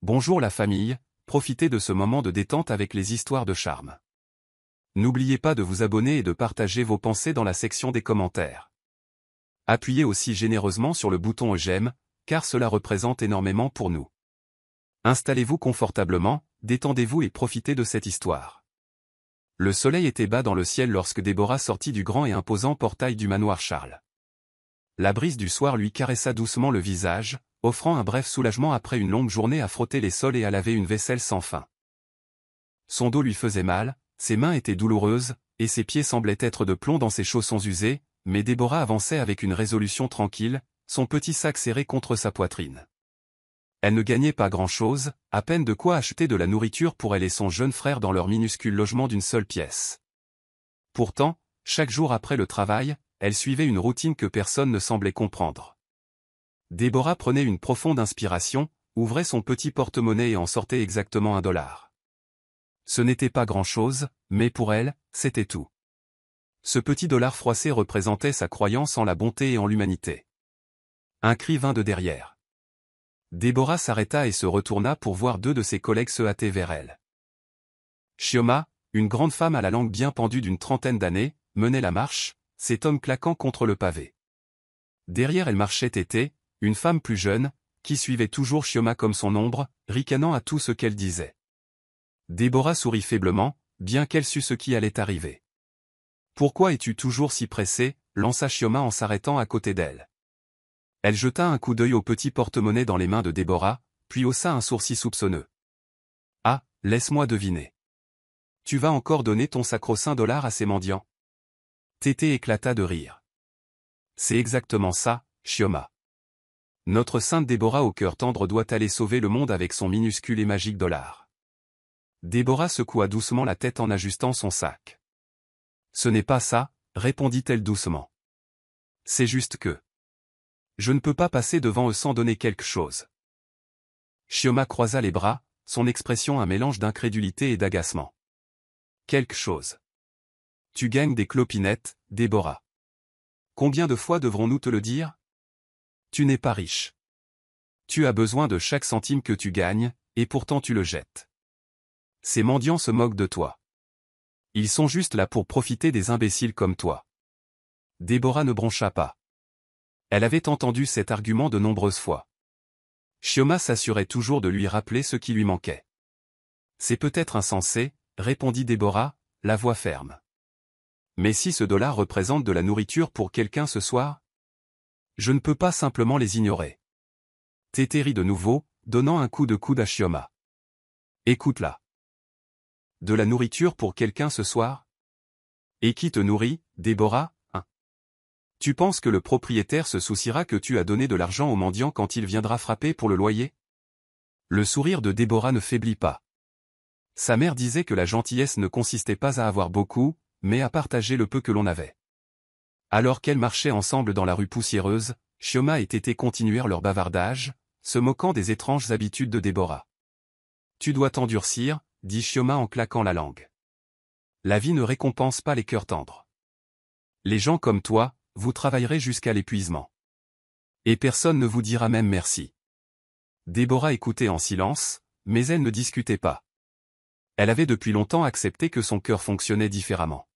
Bonjour la famille, profitez de ce moment de détente avec les histoires de charme. N'oubliez pas de vous abonner et de partager vos pensées dans la section des commentaires. Appuyez aussi généreusement sur le bouton j'aime, car cela représente énormément pour nous. Installez-vous confortablement, détendez-vous et profitez de cette histoire. Le soleil était bas dans le ciel lorsque Déborah sortit du grand et imposant portail du manoir Charles. La brise du soir lui caressa doucement le visage, offrant un bref soulagement après une longue journée à frotter les sols et à laver une vaisselle sans fin. Son dos lui faisait mal, ses mains étaient douloureuses, et ses pieds semblaient être de plomb dans ses chaussons usés, mais Déborah avançait avec une résolution tranquille, son petit sac serré contre sa poitrine. Elle ne gagnait pas grand-chose, à peine de quoi acheter de la nourriture pour elle et son jeune frère dans leur minuscule logement d'une seule pièce. Pourtant, chaque jour après le travail, elle suivait une routine que personne ne semblait comprendre. Déborah prenait une profonde inspiration, ouvrait son petit porte-monnaie et en sortait exactement $1. Ce n'était pas grand-chose, mais pour elle, c'était tout. Ce petit dollar froissé représentait sa croyance en la bonté et en l'humanité. Un cri vint de derrière. Déborah s'arrêta et se retourna pour voir deux de ses collègues se hâter vers elle. Chioma, une grande femme à la langue bien pendue d'une trentaine d'années, menait la marche, cet homme claquant contre le pavé. Derrière elle marchait Tété, une femme plus jeune, qui suivait toujours Chioma comme son ombre, ricanant à tout ce qu'elle disait. Déborah sourit faiblement, bien qu'elle sût ce qui allait arriver. « Pourquoi es-tu toujours si pressée » lança Chioma en s'arrêtant à côté d'elle. Elle jeta un coup d'œil au petit porte-monnaie dans les mains de Déborah, puis haussa un sourcil soupçonneux. « Ah, laisse-moi deviner. Tu vas encore donner ton sacro-saint dollar à ces mendiants ?» Tété éclata de rire. « C'est exactement ça, Chioma. Notre sainte Déborah au cœur tendre doit aller sauver le monde avec son minuscule et magique dollar. » Déborah secoua doucement la tête en ajustant son sac. « Ce n'est pas ça, » répondit-elle doucement. « C'est juste que je ne peux pas passer devant eux sans donner quelque chose. » Chioma croisa les bras, son expression un mélange d'incrédulité et d'agacement. « Quelque chose. Tu gagnes des clopinettes, Déborah. Combien de fois devrons-nous te le dire? Tu n'es pas riche. Tu as besoin de chaque centime que tu gagnes, et pourtant tu le jettes. Ces mendiants se moquent de toi. Ils sont juste là pour profiter des imbéciles comme toi. » Déborah ne broncha pas. Elle avait entendu cet argument de nombreuses fois. Chioma s'assurait toujours de lui rappeler ce qui lui manquait. « C'est peut-être insensé, » répondit Déborah, la voix ferme. « Mais si ce dollar représente de la nourriture pour quelqu'un ce soir? Je ne peux pas simplement les ignorer. » Tété rit de nouveau, donnant un coup de coude à Chioma. « Écoute-la. De la nourriture pour quelqu'un ce soir? Et qui te nourrit, Déborah, hein? Tu penses que le propriétaire se souciera que tu as donné de l'argent au mendiant quand il viendra frapper pour le loyer? » Le sourire de Déborah ne faiblit pas. Sa mère disait que la gentillesse ne consistait pas à avoir beaucoup, mais à partager le peu que l'on avait. Alors qu'elles marchaient ensemble dans la rue poussiéreuse, Chioma et Tété continuèrent leur bavardage, se moquant des étranges habitudes de Déborah. « Tu dois t'endurcir, » dit Chioma en claquant la langue. « La vie ne récompense pas les cœurs tendres. Les gens comme toi, vous travaillerez jusqu'à l'épuisement. Et personne ne vous dira même merci. » Déborah écoutait en silence, mais elle ne discutait pas. Elle avait depuis longtemps accepté que son cœur fonctionnait différemment.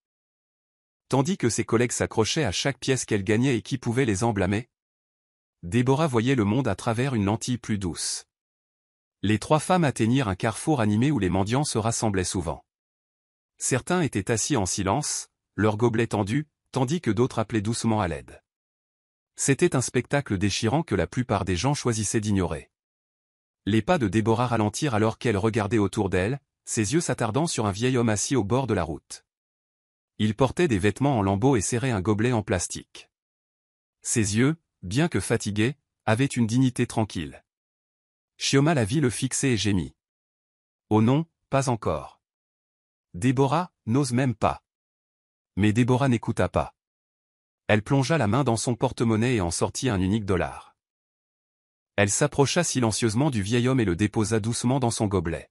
Tandis que ses collègues s'accrochaient à chaque pièce qu'elle gagnait et qui pouvait les emblâmer, Déborah voyait le monde à travers une lentille plus douce. Les trois femmes atteignirent un carrefour animé où les mendiants se rassemblaient souvent. Certains étaient assis en silence, leurs gobelets tendus, tandis que d'autres appelaient doucement à l'aide. C'était un spectacle déchirant que la plupart des gens choisissaient d'ignorer. Les pas de Déborah ralentirent alors qu'elle regardait autour d'elle, ses yeux s'attardant sur un vieil homme assis au bord de la route. Il portait des vêtements en lambeaux et serrait un gobelet en plastique. Ses yeux, bien que fatigués, avaient une dignité tranquille. Chioma la vit le fixer et gémit. « Oh non, pas encore. Déborah n'ose même pas. » Mais Déborah n'écouta pas. Elle plongea la main dans son porte-monnaie et en sortit un unique dollar. Elle s'approcha silencieusement du vieil homme et le déposa doucement dans son gobelet.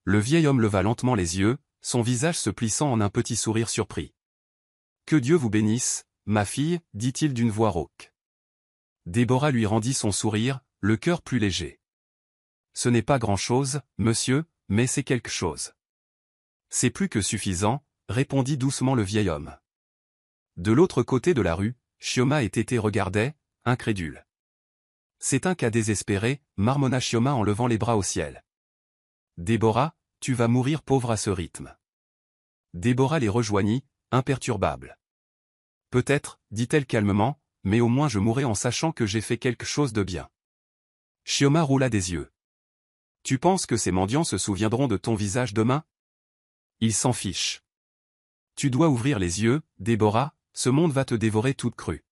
Le vieil homme leva lentement les yeux, son visage se plissant en un petit sourire surpris. « Que Dieu vous bénisse, ma fille, » dit-il d'une voix rauque. Déborah lui rendit son sourire, le cœur plus léger. Ce n'est pas grand-chose, monsieur, mais c'est quelque chose. C'est plus que suffisant, répondit doucement le vieil homme. De l'autre côté de la rue, Chioma et Tété regardaient, incrédules. C'est un cas désespéré, marmonna Chioma en levant les bras au ciel. Déborah, tu vas mourir pauvre à ce rythme. Déborah les rejoignit, imperturbable. Peut-être, dit-elle calmement, mais au moins je mourrai en sachant que j'ai fait quelque chose de bien. Chioma roula des yeux. Tu penses que ces mendiants se souviendront de ton visage demain? Ils s'en fichent. Tu dois ouvrir les yeux, Déborah, ce monde va te dévorer toute crue.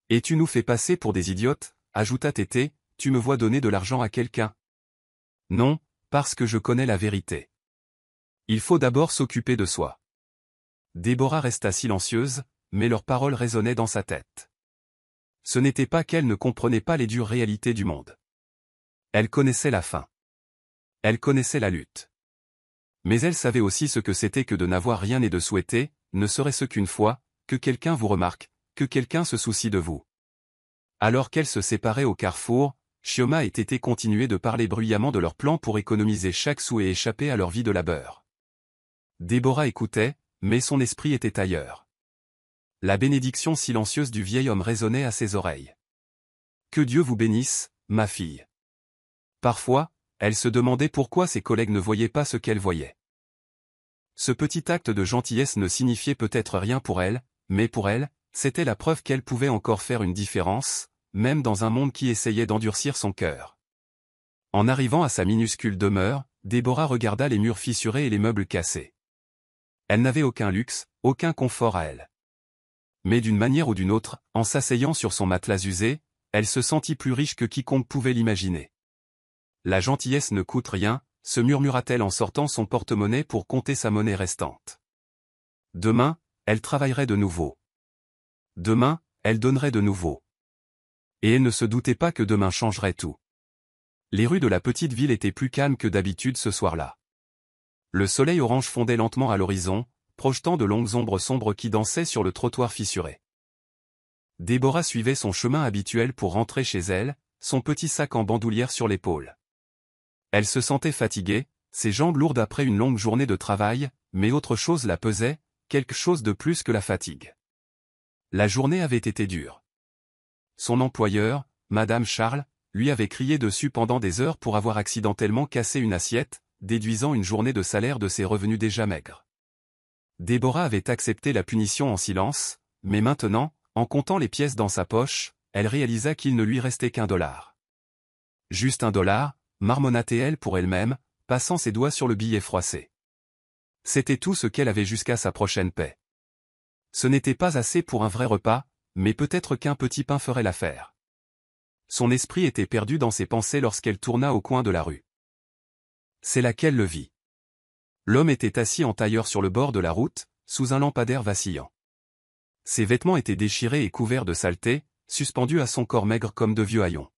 Et tu nous fais passer pour des idiotes, ajouta Tété, tu me vois donner de l'argent à quelqu'un? Non, parce que je connais la vérité. Il faut d'abord s'occuper de soi. Déborah resta silencieuse, mais leurs paroles résonnaient dans sa tête. Ce n'était pas qu'elle ne comprenait pas les dures réalités du monde. Elle connaissait la faim. Elle connaissait la lutte. Mais elle savait aussi ce que c'était que de n'avoir rien et de souhaiter, ne serait-ce qu'une fois, que quelqu'un vous remarque, que quelqu'un se soucie de vous. Alors qu'elles se séparaient au carrefour, Chioma et Tété continuaient de parler bruyamment de leurs plans pour économiser chaque sou et échapper à leur vie de labeur. Déborah écoutait, mais son esprit était ailleurs. La bénédiction silencieuse du vieil homme résonnait à ses oreilles. Que Dieu vous bénisse, ma fille. Parfois, elle se demandait pourquoi ses collègues ne voyaient pas ce qu'elle voyait. Ce petit acte de gentillesse ne signifiait peut-être rien pour elle, mais pour elle, c'était la preuve qu'elle pouvait encore faire une différence, même dans un monde qui essayait d'endurcir son cœur. En arrivant à sa minuscule demeure, Déborah regarda les murs fissurés et les meubles cassés. Elle n'avait aucun luxe, aucun confort à elle. Mais d'une manière ou d'une autre, en s'asseyant sur son matelas usé, elle se sentit plus riche que quiconque pouvait l'imaginer. La gentillesse ne coûte rien, se murmura-t-elle en sortant son porte-monnaie pour compter sa monnaie restante. Demain, elle travaillerait de nouveau. Demain, elle donnerait de nouveau. Et elle ne se doutait pas que demain changerait tout. Les rues de la petite ville étaient plus calmes que d'habitude ce soir-là. Le soleil orange fondait lentement à l'horizon, projetant de longues ombres sombres qui dansaient sur le trottoir fissuré. Déborah suivait son chemin habituel pour rentrer chez elle, son petit sac en bandoulière sur l'épaule. Elle se sentait fatiguée, ses jambes lourdes après une longue journée de travail, mais autre chose la pesait, quelque chose de plus que la fatigue. La journée avait été dure. Son employeur, Madame Charles, lui avait crié dessus pendant des heures pour avoir accidentellement cassé une assiette, déduisant une journée de salaire de ses revenus déjà maigres. Déborah avait accepté la punition en silence, mais maintenant, en comptant les pièces dans sa poche, elle réalisa qu'il ne lui restait qu'$1. Juste $1, marmonna-t-elle pour elle-même, passant ses doigts sur le billet froissé. C'était tout ce qu'elle avait jusqu'à sa prochaine paie. Ce n'était pas assez pour un vrai repas, mais peut-être qu'un petit pain ferait l'affaire. Son esprit était perdu dans ses pensées lorsqu'elle tourna au coin de la rue. C'est là qu'elle le vit. L'homme était assis en tailleur sur le bord de la route, sous un lampadaire vacillant. Ses vêtements étaient déchirés et couverts de saleté, suspendus à son corps maigre comme de vieux haillons.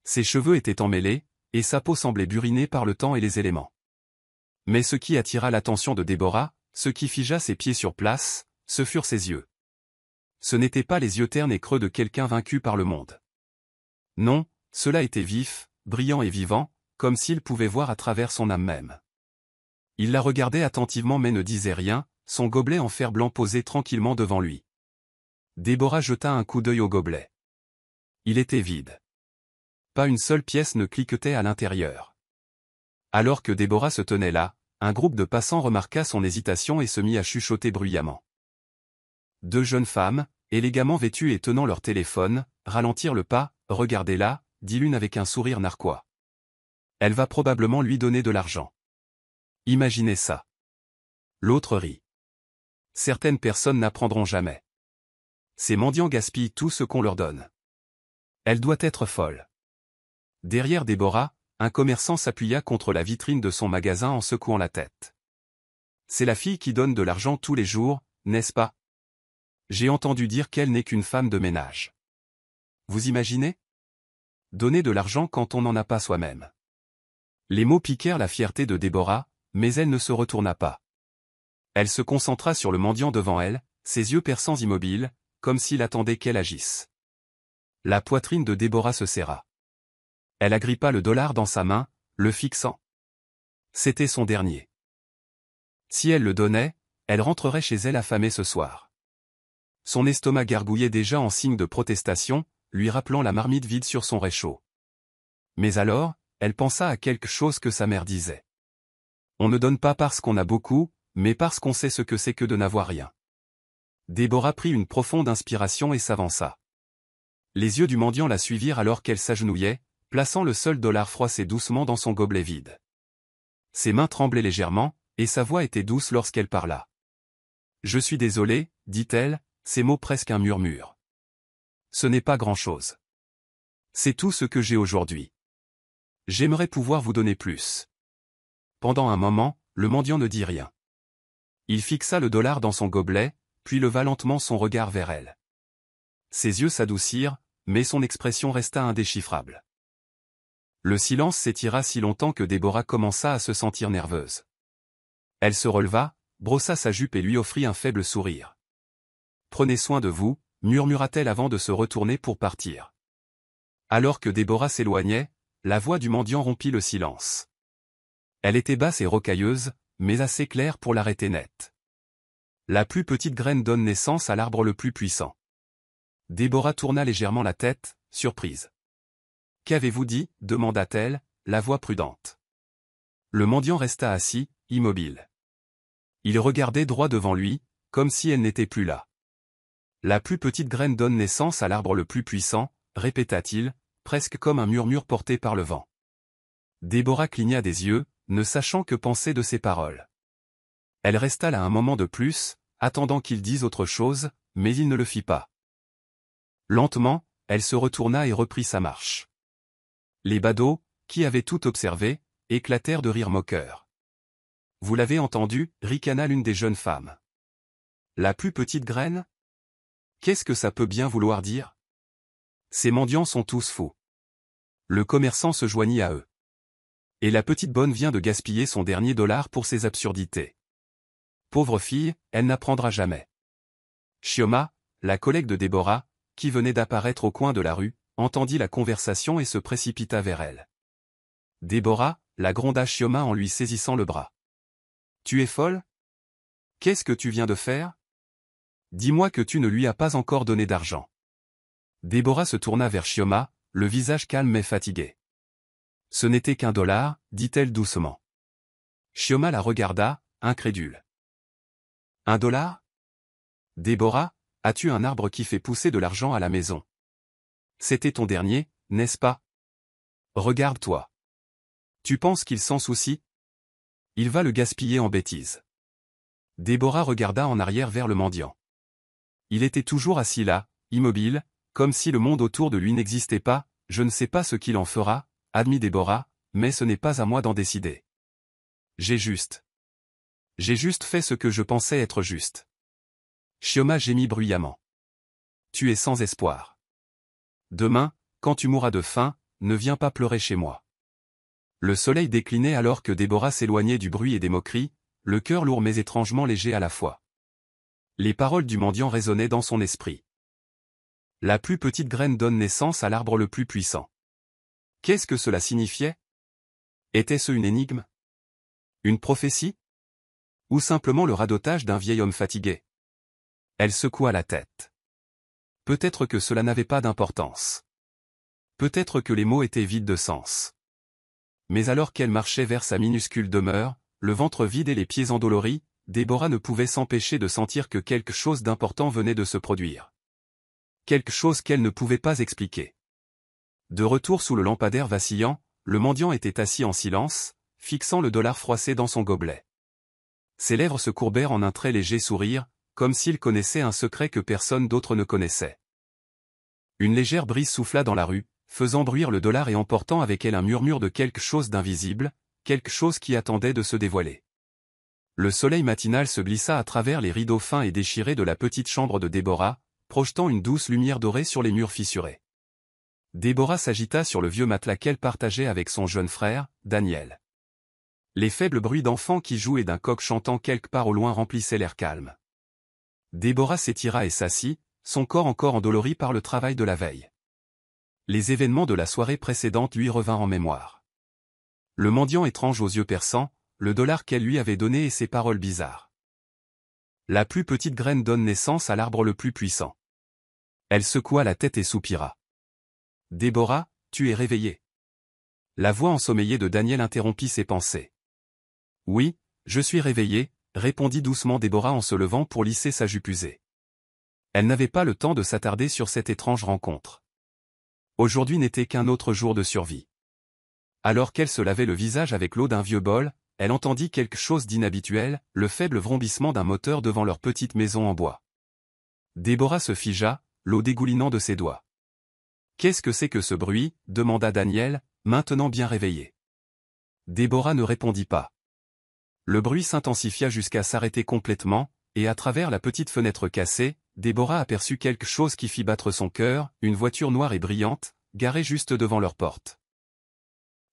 Ses cheveux étaient emmêlés, et sa peau semblait burinée par le temps et les éléments. Mais ce qui attira l'attention de Déborah, ce qui figea ses pieds sur place, ce furent ses yeux. Ce n'étaient pas les yeux ternes et creux de quelqu'un vaincu par le monde. Non, cela était vif, brillant et vivant, comme s'il pouvait voir à travers son âme même. Il la regardait attentivement mais ne disait rien, son gobelet en fer blanc posé tranquillement devant lui. Déborah jeta un coup d'œil au gobelet. Il était vide. Pas une seule pièce ne cliquetait à l'intérieur. Alors que Déborah se tenait là, un groupe de passants remarqua son hésitation et se mit à chuchoter bruyamment. Deux jeunes femmes, élégamment vêtues et tenant leur téléphone, ralentirent le pas. « Regardez-la » dit l'une avec un sourire narquois. Elle va probablement lui donner de l'argent. Imaginez ça. L'autre rit. Certaines personnes n'apprendront jamais. Ces mendiants gaspillent tout ce qu'on leur donne. Elle doit être folle. Derrière Déborah, un commerçant s'appuya contre la vitrine de son magasin en secouant la tête. C'est la fille qui donne de l'argent tous les jours, n'est-ce pas? J'ai entendu dire qu'elle n'est qu'une femme de ménage. Vous imaginez? Donner de l'argent quand on n'en a pas soi-même. Les mots piquèrent la fierté de Déborah, mais elle ne se retourna pas. Elle se concentra sur le mendiant devant elle, ses yeux perçants immobiles, comme s'il attendait qu'elle agisse. La poitrine de Déborah se serra. Elle agrippa le dollar dans sa main, le fixant. C'était son dernier. Si elle le donnait, elle rentrerait chez elle affamée ce soir. Son estomac gargouillait déjà en signe de protestation, lui rappelant la marmite vide sur son réchaud. Mais alors, elle pensa à quelque chose que sa mère disait. On ne donne pas parce qu'on a beaucoup, mais parce qu'on sait ce que c'est que de n'avoir rien. Déborah prit une profonde inspiration et s'avança. Les yeux du mendiant la suivirent alors qu'elle s'agenouillait, plaçant le seul dollar froissé doucement dans son gobelet vide. Ses mains tremblaient légèrement, et sa voix était douce lorsqu'elle parla. « Je suis désolée, dit-elle, ces mots presque un murmure. Ce n'est pas grand-chose. C'est tout ce que j'ai aujourd'hui. J'aimerais pouvoir vous donner plus. » Pendant un moment, le mendiant ne dit rien. Il fixa le dollar dans son gobelet, puis leva lentement son regard vers elle. Ses yeux s'adoucirent, mais son expression resta indéchiffrable. Le silence s'étira si longtemps que Déborah commença à se sentir nerveuse. Elle se releva, brossa sa jupe et lui offrit un faible sourire. « Prenez soin de vous, murmura-t-elle avant de se retourner pour partir. Alors que Déborah s'éloignait, la voix du mendiant rompit le silence. Elle était basse et rocailleuse, mais assez claire pour l'arrêter net. La plus petite graine donne naissance à l'arbre le plus puissant. Déborah tourna légèrement la tête, surprise. « Qu'avez-vous dit » demanda-t-elle, la voix prudente. Le mendiant resta assis, immobile. Il regardait droit devant lui, comme si elle n'était plus là. « La plus petite graine donne naissance à l'arbre le plus puissant », répéta-t-il, presque comme un murmure porté par le vent. Déborah cligna des yeux, ne sachant que penser de ces paroles. Elle resta là un moment de plus, attendant qu'il dise autre chose, mais il ne le fit pas. Lentement, elle se retourna et reprit sa marche. Les badauds, qui avaient tout observé, éclatèrent de rire moqueurs. « Vous l'avez entendu » ricana l'une des jeunes femmes. « La plus petite graine ? Qu'est-ce que ça peut bien vouloir dire ? Ces mendiants sont tous fous. » Le commerçant se joignit à eux. « Et la petite bonne vient de gaspiller son dernier dollar pour ces absurdités. Pauvre fille, elle n'apprendra jamais. » Chioma, la collègue de Déborah, qui venait d'apparaître au coin de la rue, entendit la conversation et se précipita vers elle. Déborah, la gronda Chioma en lui saisissant le bras. « Tu es folle ? Qu'est-ce que tu viens de faire ? Dis-moi que tu ne lui as pas encore donné d'argent. » Déborah se tourna vers Chioma, le visage calme mais fatigué. « Ce n'était qu'1 dollar, dit-elle doucement. Chioma la regarda, incrédule. « 1 dollar ? Déborah, as-tu un arbre qui fait pousser de l'argent à la maison ? C'était ton dernier, n'est-ce pas ? Regarde-toi. Tu penses qu'il s'en soucie ? Il va le gaspiller en bêtises. » Déborah regarda en arrière vers le mendiant. Il était toujours assis là, immobile, comme si le monde autour de lui n'existait pas. « Je ne sais pas ce qu'il en fera, » admit Déborah, « mais ce n'est pas à moi d'en décider. J'ai juste fait ce que je pensais être juste. » Chioma gémit bruyamment. « Tu es sans espoir. Demain, quand tu mourras de faim, ne viens pas pleurer chez moi. » Le soleil déclinait alors que Déborah s'éloignait du bruit et des moqueries, le cœur lourd mais étrangement léger à la fois. Les paroles du mendiant résonnaient dans son esprit. La plus petite graine donne naissance à l'arbre le plus puissant. Qu'est-ce que cela signifiait ? Était-ce une énigme ? Une prophétie ? Ou simplement le radotage d'un vieil homme fatigué ? Elle secoua la tête. Peut-être que cela n'avait pas d'importance. Peut-être que les mots étaient vides de sens. Mais alors qu'elle marchait vers sa minuscule demeure, le ventre vide et les pieds endoloris, Déborah ne pouvait s'empêcher de sentir que quelque chose d'important venait de se produire. Quelque chose qu'elle ne pouvait pas expliquer. De retour sous le lampadaire vacillant, le mendiant était assis en silence, fixant le dollar froissé dans son gobelet. Ses lèvres se courbèrent en un très léger sourire, comme s'il connaissait un secret que personne d'autre ne connaissait. Une légère brise souffla dans la rue, faisant bruire le dollar et emportant avec elle un murmure de quelque chose d'invisible, quelque chose qui attendait de se dévoiler. Le soleil matinal se glissa à travers les rideaux fins et déchirés de la petite chambre de Déborah, projetant une douce lumière dorée sur les murs fissurés. Déborah s'agita sur le vieux matelas qu'elle partageait avec son jeune frère, Daniel. Les faibles bruits d'enfants qui jouent et d'un coq chantant quelque part au loin remplissaient l'air calme. Déborah s'étira et s'assit, son corps encore endolori par le travail de la veille. les événements de la soirée précédente lui revinrent en mémoire. Le mendiant étrange aux yeux perçants, le dollar qu'elle lui avait donné et ses paroles bizarres. La plus petite graine donne naissance à l'arbre le plus puissant. Elle secoua la tête et soupira. « Déborah, tu es réveillée. » La voix ensommeillée de Daniel interrompit ses pensées. « Oui, je suis réveillée, » répondit doucement Déborah en se levant pour lisser sa jupe usée. Elle n'avait pas le temps de s'attarder sur cette étrange rencontre. Aujourd'hui n'était qu'un autre jour de survie. Alors qu'elle se lavait le visage avec l'eau d'un vieux bol, elle entendit quelque chose d'inhabituel, le faible vrombissement d'un moteur devant leur petite maison en bois. Déborah se figea, l'eau dégoulinant de ses doigts. « Qu'est-ce que c'est que ce bruit » demanda Daniel, maintenant bien réveillé. Déborah ne répondit pas. Le bruit s'intensifia jusqu'à s'arrêter complètement, et à travers la petite fenêtre cassée, Déborah aperçut quelque chose qui fit battre son cœur, une voiture noire et brillante, garée juste devant leur porte.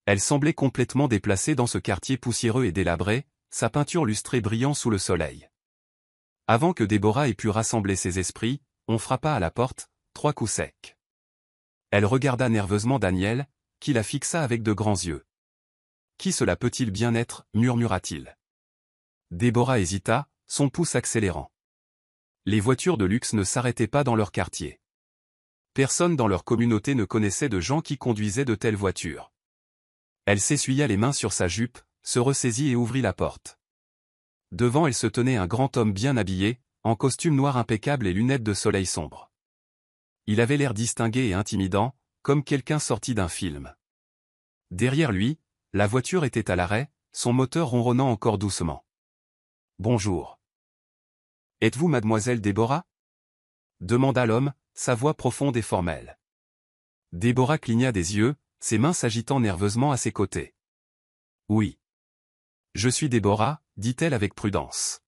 Elle semblait complètement déplacée dans ce quartier poussiéreux et délabré, sa peinture lustrée brillant sous le soleil. Avant que Déborah ait pu rassembler ses esprits, on frappa à la porte, 3 coups secs. Elle regarda nerveusement Daniel, qui la fixa avec de grands yeux. « Qui cela peut-il bien être » murmura-t-il. Déborah hésita, son pouce accélérant. Les voitures de luxe ne s'arrêtaient pas dans leur quartier. Personne dans leur communauté ne connaissait de gens qui conduisaient de telles voitures. Elle s'essuya les mains sur sa jupe, se ressaisit et ouvrit la porte. Devant elle se tenait un grand homme bien habillé, en costume noir impeccable et lunettes de soleil sombre. Il avait l'air distingué et intimidant, comme quelqu'un sorti d'un film. Derrière lui, la voiture était à l'arrêt, son moteur ronronnant encore doucement. « Bonjour. Êtes-vous mademoiselle Déborah » demanda l'homme, sa voix profonde et formelle. Déborah cligna des yeux, ses mains s'agitant nerveusement à ses côtés. « Oui. Je suis Déborah » dit-elle avec prudence.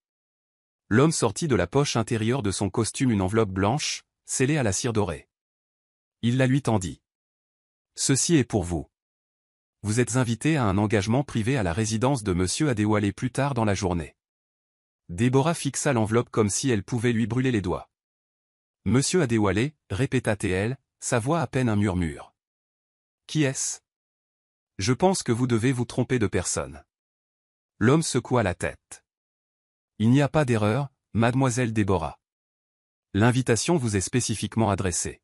L'homme sortit de la poche intérieure de son costume une enveloppe blanche, scellée à la cire dorée. Il la lui tendit. « Ceci est pour vous. Vous êtes invité à un engagement privé à la résidence de Monsieur Adéwalé plus tard dans la journée. » Déborah fixa l'enveloppe comme si elle pouvait lui brûler les doigts. « Monsieur Adéwalé » répéta-t-elle, sa voix à peine un murmure. « Qui est-ce ? Je pense que vous devez vous tromper de personne. » L'homme secoua la tête. « Il n'y a pas d'erreur, mademoiselle Déborah. L'invitation vous est spécifiquement adressée. »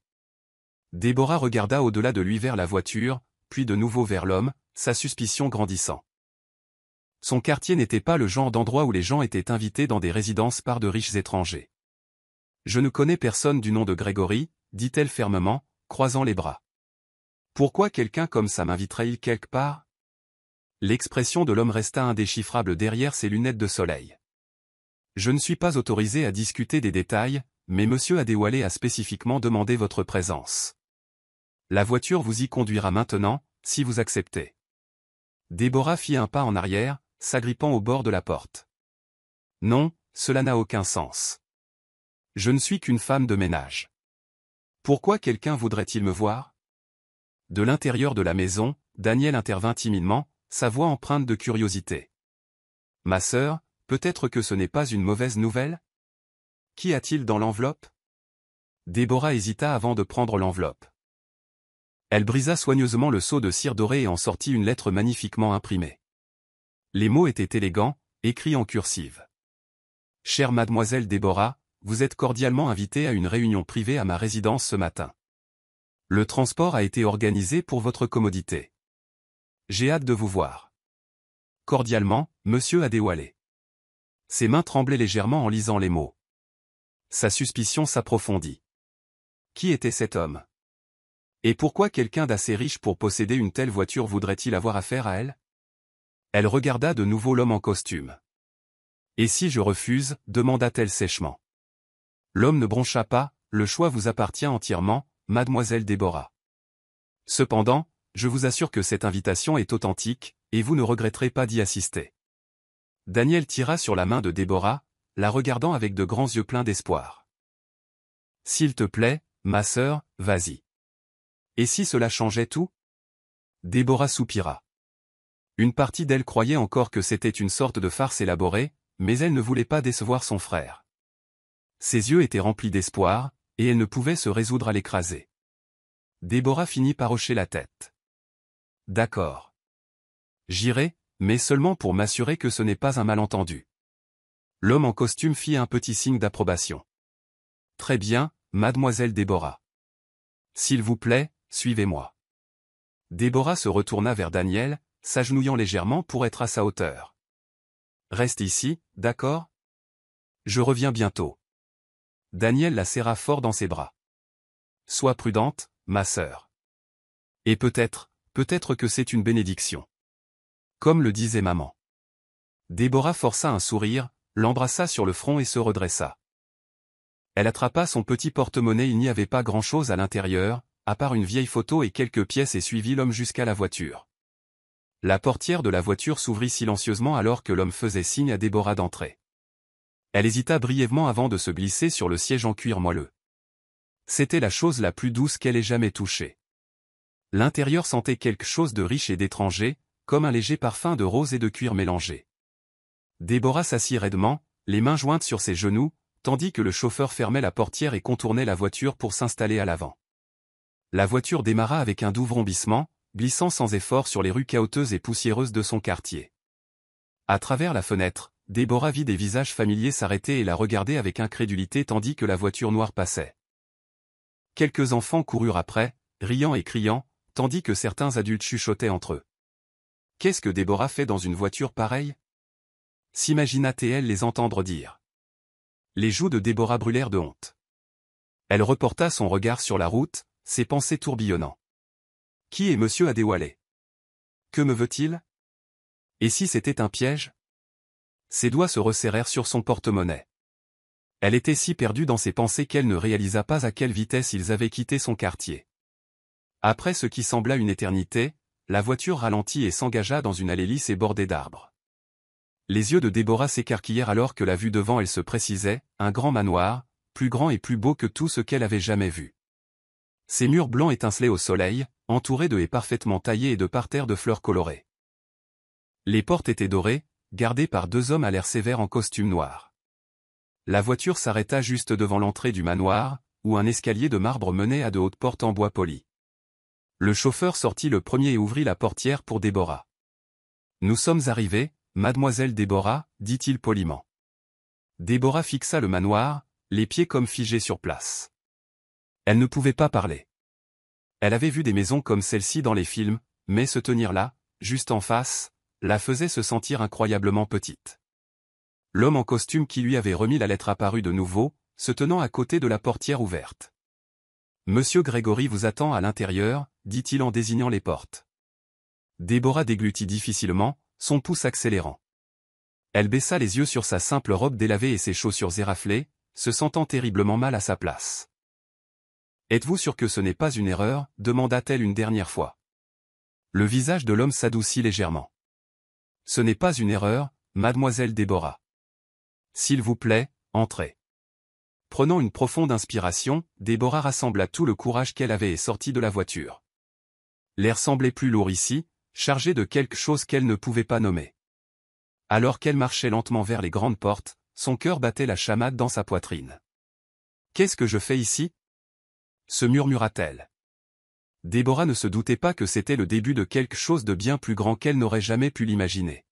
Déborah regarda au-delà de lui vers la voiture, puis de nouveau vers l'homme, sa suspicion grandissant. Son quartier n'était pas le genre d'endroit où les gens étaient invités dans des résidences par de riches étrangers. « Je ne connais personne du nom de Grégory, » dit-elle fermement, croisant les bras. « Pourquoi quelqu'un comme ça m'inviterait-il quelque part ?» L'expression de l'homme resta indéchiffrable derrière ses lunettes de soleil. « Je ne suis pas autorisé à discuter des détails, mais Monsieur Adéwalé a spécifiquement demandé votre présence. La voiture vous y conduira maintenant, si vous acceptez. » Déborah fit un pas en arrière, s'agrippant au bord de la porte. « Non, cela n'a aucun sens. Je ne suis qu'une femme de ménage. Pourquoi quelqu'un voudrait-il me voir ?» De l'intérieur de la maison, Daniel intervint timidement, sa voix empreinte de curiosité. « Ma sœur, peut-être que ce n'est pas une mauvaise nouvelle ? Qu'y a-t-il dans l'enveloppe ?» Déborah hésita avant de prendre l'enveloppe. Elle brisa soigneusement le seau de cire dorée et en sortit une lettre magnifiquement imprimée. Les mots étaient élégants, écrits en cursive. « Chère mademoiselle Déborah, vous êtes cordialement invitée à une réunion privée à ma résidence ce matin. Le transport a été organisé pour votre commodité. J'ai hâte de vous voir. Cordialement, Monsieur Adéwalé. » Ses mains tremblaient légèrement en lisant les mots. Sa suspicion s'approfondit. Qui était cet homme ? Et pourquoi quelqu'un d'assez riche pour posséder une telle voiture voudrait-il avoir affaire à elle ? Elle regarda de nouveau l'homme en costume. « Et si je refuse » demanda-t-elle sèchement. L'homme ne broncha pas, « Le choix vous appartient entièrement, mademoiselle Déborah. Cependant, je vous assure que cette invitation est authentique, et vous ne regretterez pas d'y assister. » Daniel tira sur la main de Déborah, la regardant avec de grands yeux pleins d'espoir. « S'il te plaît, ma sœur, vas-y. Et si cela changeait tout ?» Déborah soupira. Une partie d'elle croyait encore que c'était une sorte de farce élaborée, mais elle ne voulait pas décevoir son frère. Ses yeux étaient remplis d'espoir, et elle ne pouvait se résoudre à l'écraser. Déborah finit par hocher la tête. D'accord. J'irai, mais seulement pour m'assurer que ce n'est pas un malentendu. L'homme en costume fit un petit signe d'approbation. Très bien, mademoiselle Déborah. S'il vous plaît, suivez-moi. Déborah se retourna vers Daniel, s'agenouillant légèrement pour être à sa hauteur. Reste ici, d'accord? Je reviens bientôt. Daniel la serra fort dans ses bras. Sois prudente, ma sœur. Et peut-être que c'est une bénédiction. Comme le disait maman. Déborah força un sourire, l'embrassa sur le front et se redressa. Elle attrapa son petit porte-monnaie, il n'y avait pas grand-chose à l'intérieur, à part une vieille photo et quelques pièces, et suivit l'homme jusqu'à la voiture. La portière de la voiture s'ouvrit silencieusement alors que l'homme faisait signe à Déborah d'entrer. Elle hésita brièvement avant de se glisser sur le siège en cuir moelleux. C'était la chose la plus douce qu'elle ait jamais touchée. L'intérieur sentait quelque chose de riche et d'étranger, comme un léger parfum de rose et de cuir mélangé. Déborah s'assit raidement, les mains jointes sur ses genoux, tandis que le chauffeur fermait la portière et contournait la voiture pour s'installer à l'avant. La voiture démarra avec un doux vrombissement, glissant sans effort sur les rues caouteuses et poussiéreuses de son quartier. À travers la fenêtre, Déborah vit des visages familiers s'arrêter et la regarder avec incrédulité tandis que la voiture noire passait. Quelques enfants coururent après, riant et criant, tandis que certains adultes chuchotaient entre eux. Qu'est-ce que Déborah fait dans une voiture pareille? S'imagina-t-elle les entendre dire. Les joues de Déborah brûlèrent de honte. Elle reporta son regard sur la route, ses pensées tourbillonnant. Qui est Monsieur Adewale? Que me veut-il? Et si c'était un piège? Ses doigts se resserrèrent sur son porte-monnaie. Elle était si perdue dans ses pensées qu'elle ne réalisa pas à quelle vitesse ils avaient quitté son quartier. Après ce qui sembla une éternité, la voiture ralentit et s'engagea dans une allée lisse et bordée d'arbres. Les yeux de Déborah s'écarquillèrent alors que la vue devant elle se précisait, un grand manoir, plus grand et plus beau que tout ce qu'elle avait jamais vu. Ses murs blancs étincelaient au soleil, entourés de haies parfaitement taillées et de parterres de fleurs colorées. Les portes étaient dorées, gardées par deux hommes à l'air sévère en costume noir. La voiture s'arrêta juste devant l'entrée du manoir, où un escalier de marbre menait à de hautes portes en bois poli. Le chauffeur sortit le premier et ouvrit la portière pour Déborah. « Nous sommes arrivés, mademoiselle Déborah, dit-il poliment. Déborah fixa le manoir, les pieds comme figés sur place. Elle ne pouvait pas parler. Elle avait vu des maisons comme celle-ci dans les films, mais se tenir là, juste en face, la faisait se sentir incroyablement petite. L'homme en costume qui lui avait remis la lettre apparut de nouveau, se tenant à côté de la portière ouverte. « Monsieur Grégory vous attend à l'intérieur, dit-il en désignant les portes. Déborah déglutit difficilement, son pouce accélérant. Elle baissa les yeux sur sa simple robe délavée et ses chaussures éraflées, se sentant terriblement mal à sa place. « Êtes-vous sûr que ce n'est pas une erreur ?» demanda-t-elle une dernière fois. Le visage de l'homme s'adoucit légèrement. « Ce n'est pas une erreur, mademoiselle Déborah. S'il vous plaît, entrez. » Prenant une profonde inspiration, Déborah rassembla tout le courage qu'elle avait et sortit de la voiture. L'air semblait plus lourd ici, chargé de quelque chose qu'elle ne pouvait pas nommer. Alors qu'elle marchait lentement vers les grandes portes, son cœur battait la chamade dans sa poitrine. « Qu'est-ce que je fais ici ?» se murmura-t-elle. Déborah ne se doutait pas que c'était le début de quelque chose de bien plus grand qu'elle n'aurait jamais pu l'imaginer.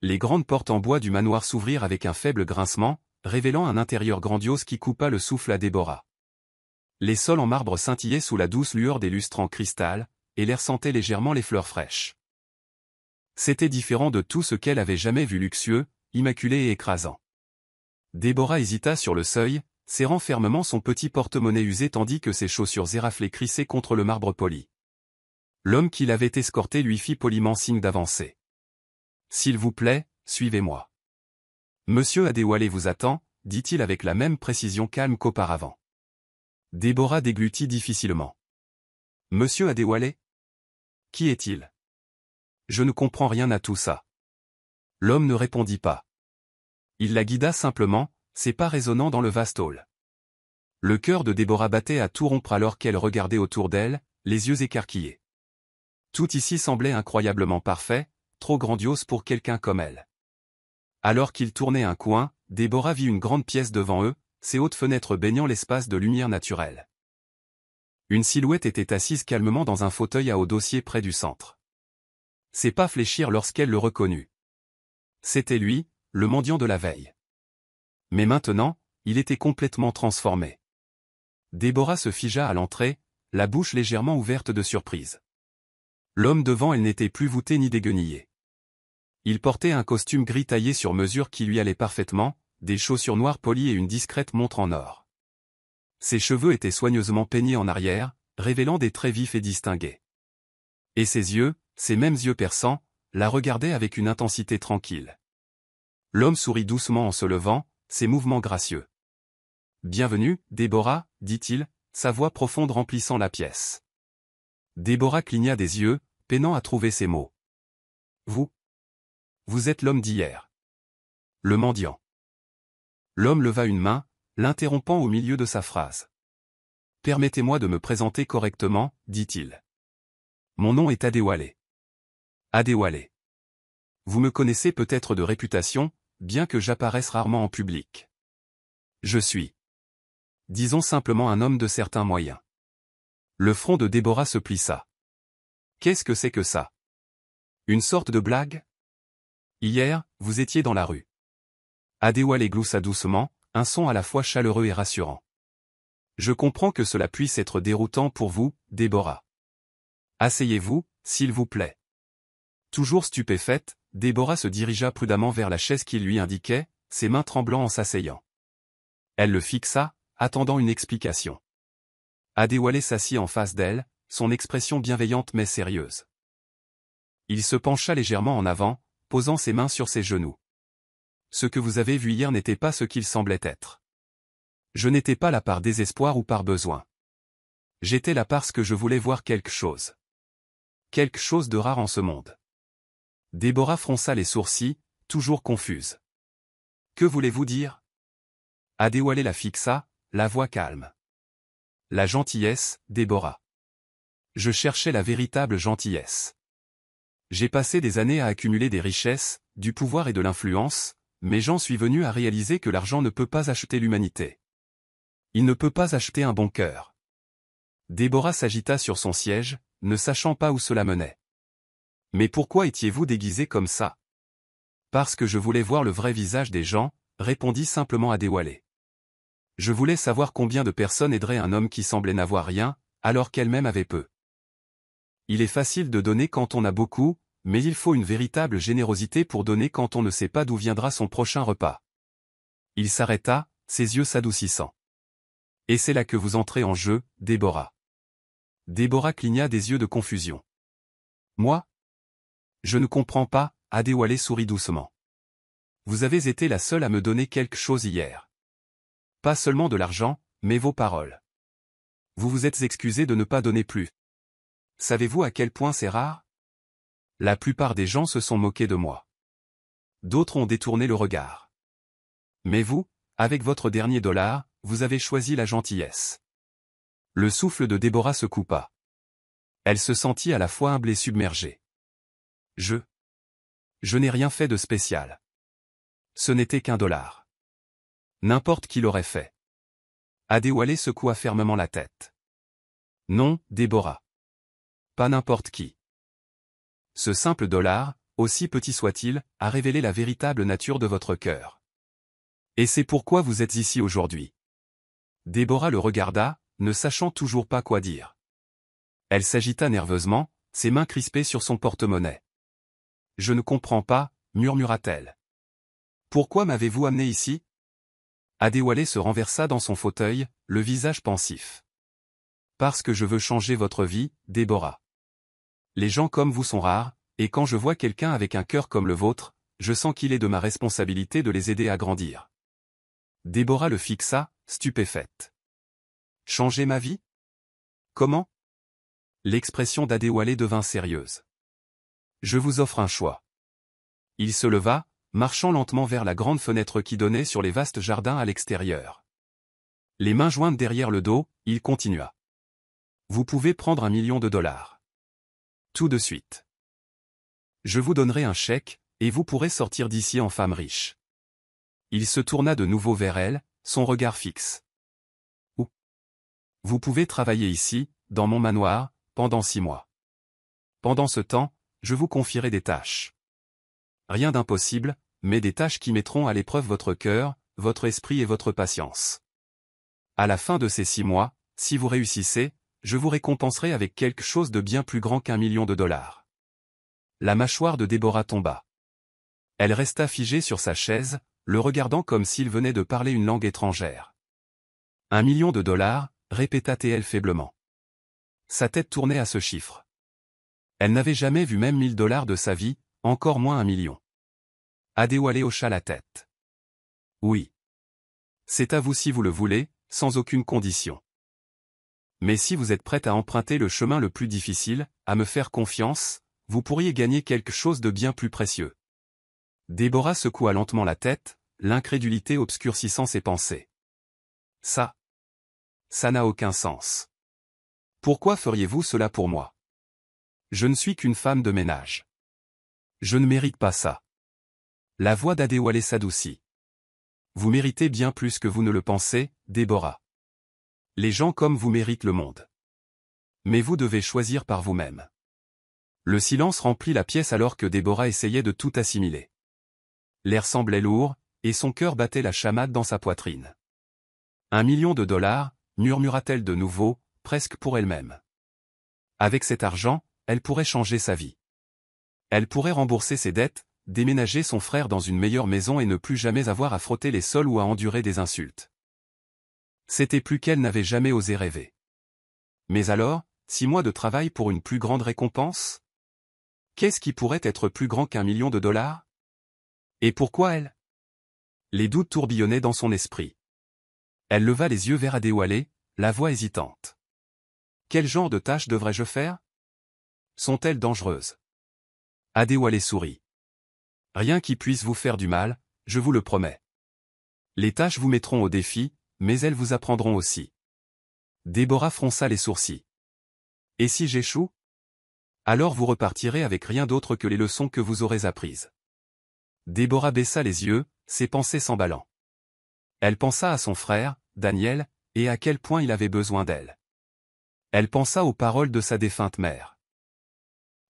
Les grandes portes en bois du manoir s'ouvrirent avec un faible grincement, révélant un intérieur grandiose qui coupa le souffle à Déborah. Les sols en marbre scintillaient sous la douce lueur des lustres en cristal, et l'air sentait légèrement les fleurs fraîches. C'était différent de tout ce qu'elle avait jamais vu luxueux, immaculé et écrasant. Déborah hésita sur le seuil, serrant fermement son petit porte-monnaie usé tandis que ses chaussures éraflées crissaient contre le marbre poli. L'homme qui l'avait escorté lui fit poliment signe d'avancer. « S'il vous plaît, suivez-moi. Monsieur Adewale vous attend, dit-il avec la même précision calme qu'auparavant. Déborah déglutit difficilement. « Monsieur Adewale? Qui est-il? Je ne comprends rien à tout ça. » L'homme ne répondit pas. Il la guida simplement, ses pas résonnant dans le vaste hall. Le cœur de Déborah battait à tout rompre alors qu'elle regardait autour d'elle, les yeux écarquillés. Tout ici semblait incroyablement parfait, trop grandiose pour quelqu'un comme elle. Alors qu'il tournait un coin, Déborah vit une grande pièce devant eux, ses hautes fenêtres baignant l'espace de lumière naturelle. Une silhouette était assise calmement dans un fauteuil à haut dossier près du centre. Ses pas fléchirent lorsqu'elle le reconnut. C'était lui, le mendiant de la veille. Mais maintenant, il était complètement transformé. Déborah se figea à l'entrée, la bouche légèrement ouverte de surprise. L'homme devant elle n'était plus voûté ni déguenillé. Il portait un costume gris taillé sur mesure qui lui allait parfaitement, des chaussures noires polies et une discrète montre en or. Ses cheveux étaient soigneusement peignés en arrière, révélant des traits vifs et distingués. Et ses yeux, ces mêmes yeux perçants, la regardaient avec une intensité tranquille. L'homme sourit doucement en se levant, ses mouvements gracieux. « Bienvenue, Déborah, dit-il, sa voix profonde remplissant la pièce. Déborah cligna des yeux, peinant à trouver ses mots. « Vous êtes l'homme d'hier. » Le mendiant. L'homme leva une main, l'interrompant au milieu de sa phrase. « Permettez-moi de me présenter correctement, dit-il. Mon nom est Adéwalé. Adéwalé. Vous me connaissez peut-être de réputation, bien que j'apparaisse rarement en public. Je suis, disons simplement, un homme de certains moyens. » Le front de Déborah se plissa. Qu'est-ce que c'est que ça? Une sorte de blague? Hier, vous étiez dans la rue. Adéwalé gloussa doucement, un son à la fois chaleureux et rassurant. Je comprends que cela puisse être déroutant pour vous, Déborah. Asseyez-vous, s'il vous plaît. Toujours stupéfaite, Déborah se dirigea prudemment vers la chaise qu'il lui indiquait, ses mains tremblant en s'asseyant. Elle le fixa, attendant une explication. Adéwalé s'assit en face d'elle, son expression bienveillante mais sérieuse. Il se pencha légèrement en avant, posant ses mains sur ses genoux. Ce que vous avez vu hier n'était pas ce qu'il semblait être. Je n'étais pas là par désespoir ou par besoin. J'étais là parce que je voulais voir quelque chose. Quelque chose de rare en ce monde. Déborah fronça les sourcils, toujours confuse. Que voulez-vous dire? Adéwalé la fixa, la voix calme. La gentillesse, Déborah. Je cherchais la véritable gentillesse. J'ai passé des années à accumuler des richesses, du pouvoir et de l'influence, mais j'en suis venu à réaliser que l'argent ne peut pas acheter l'humanité. Il ne peut pas acheter un bon cœur. Déborah s'agita sur son siège, ne sachant pas où cela menait. Mais pourquoi étiez-vous déguisé comme ça? Parce que je voulais voir le vrai visage des gens, répondit simplement Adéwalé. Je voulais savoir combien de personnes aideraient un homme qui semblait n'avoir rien, alors qu'elle-même avait peu. Il est facile de donner quand on a beaucoup, mais il faut une véritable générosité pour donner quand on ne sait pas d'où viendra son prochain repas. Il s'arrêta, ses yeux s'adoucissant. Et c'est là que vous entrez en jeu, Déborah. Déborah cligna des yeux de confusion. Moi? Je ne comprends pas, Adéwalé sourit doucement. Vous avez été la seule à me donner quelque chose hier. Pas seulement de l'argent, mais vos paroles. Vous vous êtes excusé de ne pas donner plus. Savez-vous à quel point c'est rare? La plupart des gens se sont moqués de moi. D'autres ont détourné le regard. Mais vous, avec votre dernier dollar, vous avez choisi la gentillesse. Le souffle de Déborah se coupa. Elle se sentit à la fois humble et submergée. Je n'ai rien fait de spécial. Ce n'était qu'un dollar. N'importe qui l'aurait fait. Adéwalé secoua fermement la tête. Non, Déborah. Pas n'importe qui. Ce simple dollar, aussi petit soit-il, a révélé la véritable nature de votre cœur. Et c'est pourquoi vous êtes ici aujourd'hui. Déborah le regarda, ne sachant toujours pas quoi dire. Elle s'agita nerveusement, ses mains crispées sur son porte-monnaie. Je ne comprends pas, murmura-t-elle. Pourquoi m'avez-vous amené ici? Adéwalé se renversa dans son fauteuil, le visage pensif. Parce que je veux changer votre vie, Déborah. Les gens comme vous sont rares, et quand je vois quelqu'un avec un cœur comme le vôtre, je sens qu'il est de ma responsabilité de les aider à grandir. Déborah le fixa, stupéfaite. Changer ma vie? Comment? L'expression d'Adéwalé devint sérieuse. Je vous offre un choix. Il se leva, marchant lentement vers la grande fenêtre qui donnait sur les vastes jardins à l'extérieur. Les mains jointes derrière le dos, il continua. Vous pouvez prendre $1 million. Tout de suite. Je vous donnerai un chèque, et vous pourrez sortir d'ici en femme riche. Il se tourna de nouveau vers elle, son regard fixe. Où? Vous pouvez travailler ici, dans mon manoir, pendant 6 mois. Pendant ce temps, je vous confierai des tâches. Rien d'impossible, mais des tâches qui mettront à l'épreuve votre cœur, votre esprit et votre patience. À la fin de ces 6 mois, si vous réussissez, je vous récompenserai avec quelque chose de bien plus grand qu'1 million de dollars. La mâchoire de Déborah tomba. Elle resta figée sur sa chaise, le regardant comme s'il venait de parler une langue étrangère. 1 million de dollars, répéta-t-elle faiblement. Sa tête tournait à ce chiffre. Elle n'avait jamais vu même 1000 dollars de sa vie, encore moins 1 million. Adéwalé hocha la tête. Oui. C'est à vous si vous le voulez, sans aucune condition. Mais si vous êtes prête à emprunter le chemin le plus difficile, à me faire confiance, vous pourriez gagner quelque chose de bien plus précieux. Déborah secoua lentement la tête, l'incrédulité obscurcissant ses pensées. Ça n'a aucun sens. Pourquoi feriez-vous cela pour moi? Je ne suis qu'une femme de ménage. Je ne mérite pas ça. La voix d'Adéwalé s'adoucit. Vous méritez bien plus que vous ne le pensez, Déborah. Les gens comme vous méritent le monde. Mais vous devez choisir par vous-même. Le silence remplit la pièce alors que Déborah essayait de tout assimiler. L'air semblait lourd, et son cœur battait la chamade dans sa poitrine. 1 million de dollars, murmura-t-elle de nouveau, presque pour elle-même. Avec cet argent, elle pourrait changer sa vie. Elle pourrait rembourser ses dettes, déménager son frère dans une meilleure maison et ne plus jamais avoir à frotter les sols ou à endurer des insultes. C'était plus qu'elle n'avait jamais osé rêver. Mais alors, 6 mois de travail pour une plus grande récompense? Qu'est-ce qui pourrait être plus grand qu'1 million de dollars? Et pourquoi elle? Les doutes tourbillonnaient dans son esprit. Elle leva les yeux vers Adéwalé, la voix hésitante. Quel genre de tâches devrais-je faire? Sont-elles dangereuses? Adéwalé sourit. Rien qui puisse vous faire du mal, je vous le promets. Les tâches vous mettront au défi, mais elles vous apprendront aussi. Déborah fronça les sourcils. Et si j'échoue? Alors vous repartirez avec rien d'autre que les leçons que vous aurez apprises. Déborah baissa les yeux, ses pensées s'emballant. Elle pensa à son frère, Daniel, et à quel point il avait besoin d'elle. Elle pensa aux paroles de sa défunte mère.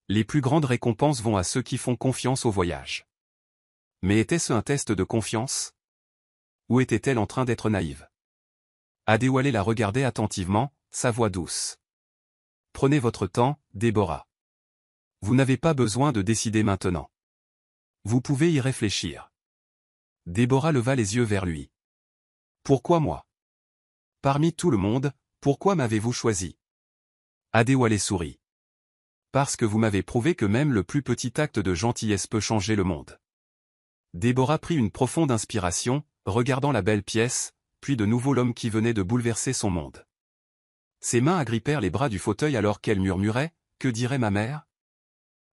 Les plus grandes récompenses vont à ceux qui font confiance au voyage. Mais était-ce un test de confiance? Ou était-elle en train d'être naïve? Adéwalé la regardait attentivement, sa voix douce. Prenez votre temps, Déborah. Vous n'avez pas besoin de décider maintenant. Vous pouvez y réfléchir. Déborah leva les yeux vers lui. Pourquoi moi? Parmi tout le monde, pourquoi m'avez-vous choisi? Adéwalé sourit. Parce que vous m'avez prouvé que même le plus petit acte de gentillesse peut changer le monde. Déborah prit une profonde inspiration, regardant la belle pièce, puis de nouveau l'homme qui venait de bouleverser son monde. Ses mains agrippèrent les bras du fauteuil alors qu'elle murmurait « Que dirait ma mère ?»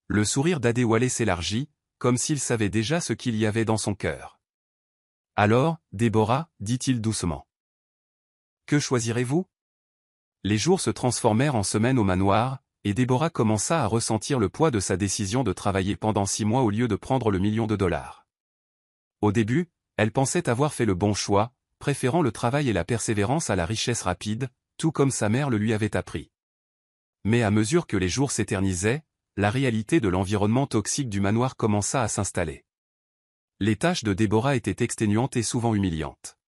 Le sourire d'Adéwalé s'élargit, comme s'il savait déjà ce qu'il y avait dans son cœur. Alors, Déborah, dit-il doucement. Que choisirez-vous? Les jours se transformèrent en semaines au manoir, et Déborah commença à ressentir le poids de sa décision de travailler pendant 6 mois au lieu de prendre le million de dollars. Au début, elle pensait avoir fait le bon choix, préférant le travail et la persévérance à la richesse rapide, tout comme sa mère le lui avait appris. Mais à mesure que les jours s'éternisaient, la réalité de l'environnement toxique du manoir commença à s'installer. Les tâches de Déborah étaient exténuantes et souvent humiliantes.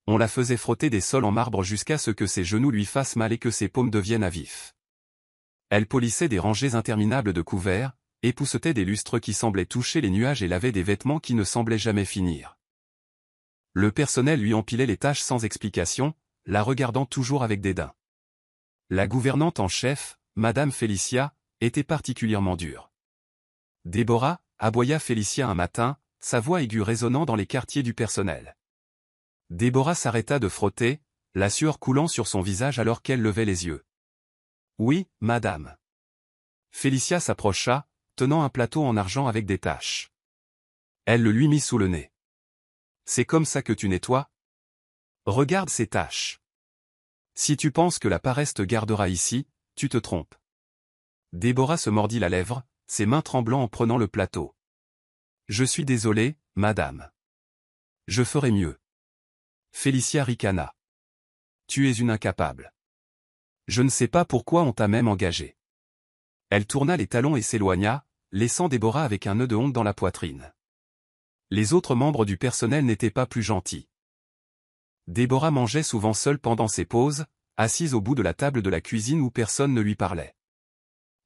On la faisait frotter des sols en marbre jusqu'à ce que ses genoux lui fassent mal et que ses paumes deviennent à vif. Elle polissait des rangées interminables de couverts, époussetait des lustres qui semblaient toucher les nuages et lavait des vêtements qui ne semblaient jamais finir. Le personnel lui empilait les tâches sans explication, la regardant toujours avec dédain. La gouvernante en chef, Madame Félicia, était particulièrement dure. Déborah, aboya Félicia un matin, sa voix aiguë résonnant dans les quartiers du personnel. Déborah s'arrêta de frotter, la sueur coulant sur son visage alors qu'elle levait les yeux. « Oui, madame. » Félicia s'approcha, tenant un plateau en argent avec des taches. Elle le lui mit sous le nez. « C'est comme ça que tu nettoies? Regarde ces taches. Si tu penses que la paresse te gardera ici, tu te trompes. » Déborah se mordit la lèvre, ses mains tremblant en prenant le plateau. « Je suis désolée, madame. Je ferai mieux. » Félicia ricana. « Tu es une incapable. Je ne sais pas pourquoi on t'a même engagé. Elle tourna les talons et s'éloigna, laissant Déborah avec un nœud de honte dans la poitrine. Les autres membres du personnel n'étaient pas plus gentils. Déborah mangeait souvent seule pendant ses pauses, assise au bout de la table de la cuisine où personne ne lui parlait.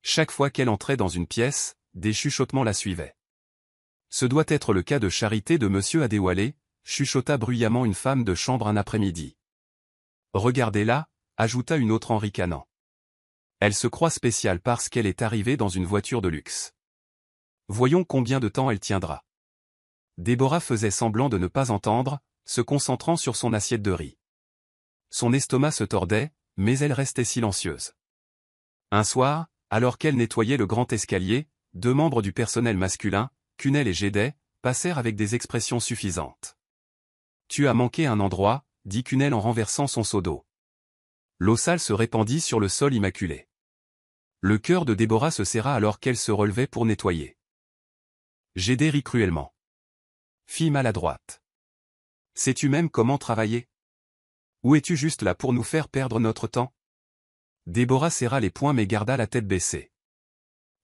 Chaque fois qu'elle entrait dans une pièce, des chuchotements la suivaient. Ce doit être le cas de Charité de Monsieur Adéwalé, chuchota bruyamment une femme de chambre un après-midi. Regardez-la, ajouta une autre en ricanant. Elle se croit spéciale parce qu'elle est arrivée dans une voiture de luxe. Voyons combien de temps elle tiendra. Déborah faisait semblant de ne pas entendre, se concentrant sur son assiette de riz. Son estomac se tordait, mais elle restait silencieuse. Un soir, alors qu'elle nettoyait le grand escalier, deux membres du personnel masculin, Cunel et Gédet, passèrent avec des expressions suffisantes. « Tu as manqué un endroit », dit Cunel en renversant son seau d'eau. L'eau sale se répandit sur le sol immaculé. Le cœur de Déborah se serra alors qu'elle se relevait pour nettoyer. Gédet rit cruellement. Fille maladroite. Sais-tu même comment travailler? Ou es-tu juste là pour nous faire perdre notre temps? Déborah serra les poings mais garda la tête baissée.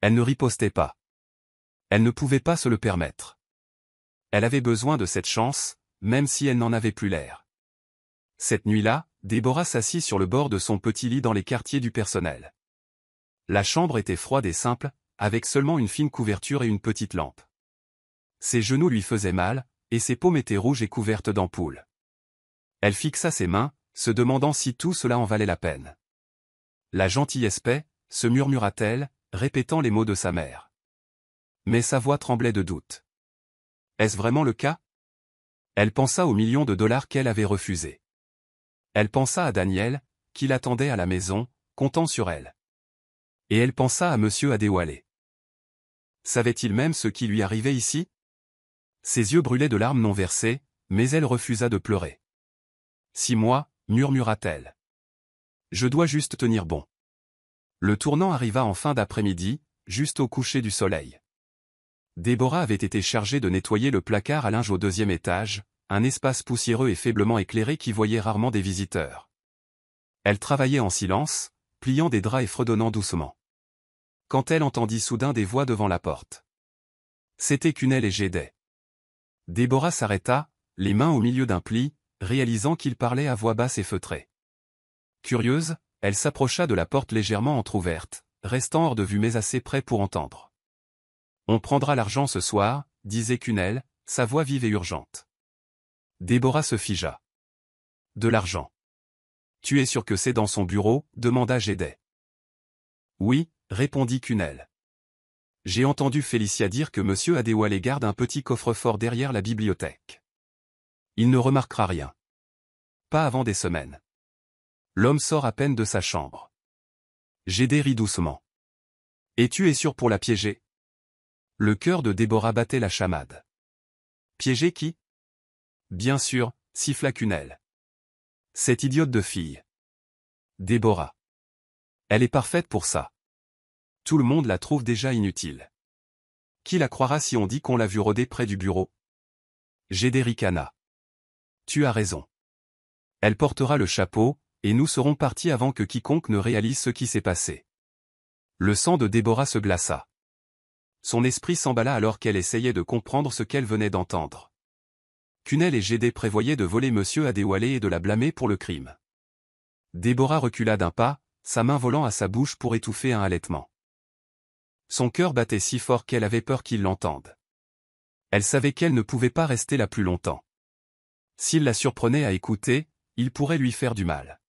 Elle ne ripostait pas. Elle ne pouvait pas se le permettre. Elle avait besoin de cette chance, même si elle n'en avait plus l'air. Cette nuit-là, Déborah s'assit sur le bord de son petit lit dans les quartiers du personnel. La chambre était froide et simple, avec seulement une fine couverture et une petite lampe. Ses genoux lui faisaient mal, et ses paumes étaient rouges et couvertes d'ampoules. Elle fixa ses mains, se demandant si tout cela en valait la peine. La gentillesse paix, se murmura-t-elle, répétant les mots de sa mère. Mais sa voix tremblait de doute. Est-ce vraiment le cas? Elle pensa aux millions de dollars qu'elle avait refusés. Elle pensa à Daniel, qui l'attendait à la maison, comptant sur elle. Et elle pensa à Monsieur Adéwalé. Savait-il même ce qui lui arrivait ici? Ses yeux brûlaient de larmes non versées, mais elle refusa de pleurer. 6 mois, murmura-t-elle. Je dois juste tenir bon. Le tournant arriva en fin d'après-midi, juste au coucher du soleil. Déborah avait été chargée de nettoyer le placard à linge au 2e étage, un espace poussiéreux et faiblement éclairé qui voyait rarement des visiteurs. Elle travaillait en silence, pliant des draps et fredonnant doucement. Quand elle entendit soudain des voix devant la porte. C'était Cunel et Gédet. Déborah s'arrêta, les mains au milieu d'un pli, réalisant qu'il parlait à voix basse et feutrée. Curieuse, elle s'approcha de la porte légèrement entr'ouverte, restant hors de vue mais assez près pour entendre. « On prendra l'argent ce soir », disait Cunel, sa voix vive et urgente. Déborah se figea. « De l'argent. Tu es sûr que c'est dans son bureau ?» demanda Gédet. « Oui », répondit Cunel. « J'ai entendu Félicia dire que Monsieur Adéwalé garde un petit coffre-fort derrière la bibliothèque. Il ne remarquera rien. Pas avant des semaines. L'homme sort à peine de sa chambre. » Gédet rit doucement. « Et tu es sûr pour la piéger ?» Le cœur de Déborah battait la chamade. « Piéger qui ?»« Bien sûr, » siffla Cunel. « Cette idiote de fille. Déborah. Elle est parfaite pour ça. Tout le monde la trouve déjà inutile. Qui la croira si on dit qu'on l'a vue rôder près du bureau? » Gédet ricana. « Tu as raison. Elle portera le chapeau, et nous serons partis avant que quiconque ne réalise ce qui s'est passé. » Le sang de Déborah se glaça. Son esprit s'emballa alors qu'elle essayait de comprendre ce qu'elle venait d'entendre. Cunel et Gédet prévoyaient de voler Monsieur Adéwalé et de la blâmer pour le crime. Déborah recula d'un pas, sa main volant à sa bouche pour étouffer un halètement. Son cœur battait si fort qu'elle avait peur qu'il l'entende. Elle savait qu'elle ne pouvait pas rester là plus longtemps. S'il la surprenait à écouter, il pourrait lui faire du mal.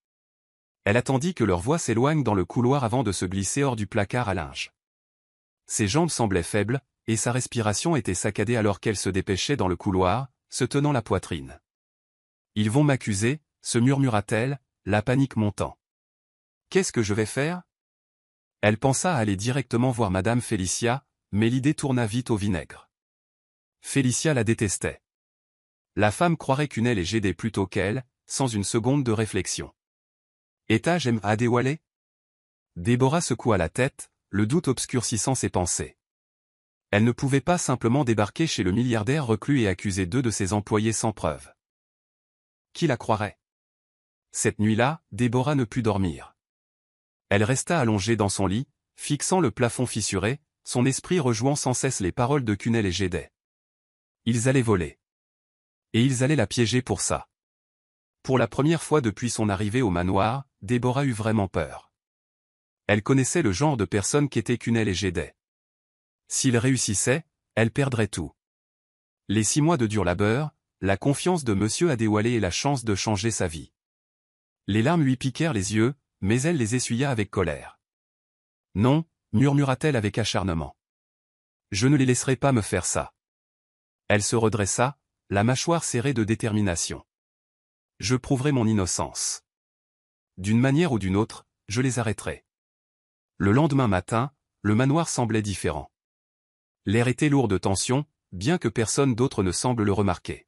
Elle attendit que leur voix s'éloigne dans le couloir avant de se glisser hors du placard à linge. Ses jambes semblaient faibles, et sa respiration était saccadée alors qu'elle se dépêchait dans le couloir, se tenant la poitrine. « Ils vont m'accuser », se murmura-t-elle, la panique montant. « Qu'est-ce que je vais faire ?» Elle pensa à aller directement voir Madame Félicia, mais l'idée tourna vite au vinaigre. Félicia la détestait. La femme croirait Cunel et Gédet plutôt qu'elle, sans une seconde de réflexion. « Étage M. Adéwalé ?» Déborah secoua la tête, le doute obscurcissant ses pensées. Elle ne pouvait pas simplement débarquer chez le milliardaire reclus et accuser 2 de ses employés sans preuve. Qui la croirait? Cette nuit-là, Déborah ne put dormir. Elle resta allongée dans son lit, fixant le plafond fissuré, son esprit rejouant sans cesse les paroles de Cunel et Gédet. Ils allaient voler. Et ils allaient la piéger pour ça. Pour la première fois depuis son arrivée au manoir, Déborah eut vraiment peur. Elle connaissait le genre de personnes qu'étaient Cunel et Gédet. S'ils réussissaient, elle perdrait tout. Les 6 mois de dur labeur, la confiance de M. Adéwalé et la chance de changer sa vie. Les larmes lui piquèrent les yeux, mais elle les essuya avec colère. Non, murmura-t-elle avec acharnement. Je ne les laisserai pas me faire ça. Elle se redressa, la mâchoire serrée de détermination. Je prouverai mon innocence. D'une manière ou d'une autre, je les arrêterai. Le lendemain matin, le manoir semblait différent. L'air était lourd de tension, bien que personne d'autre ne semble le remarquer.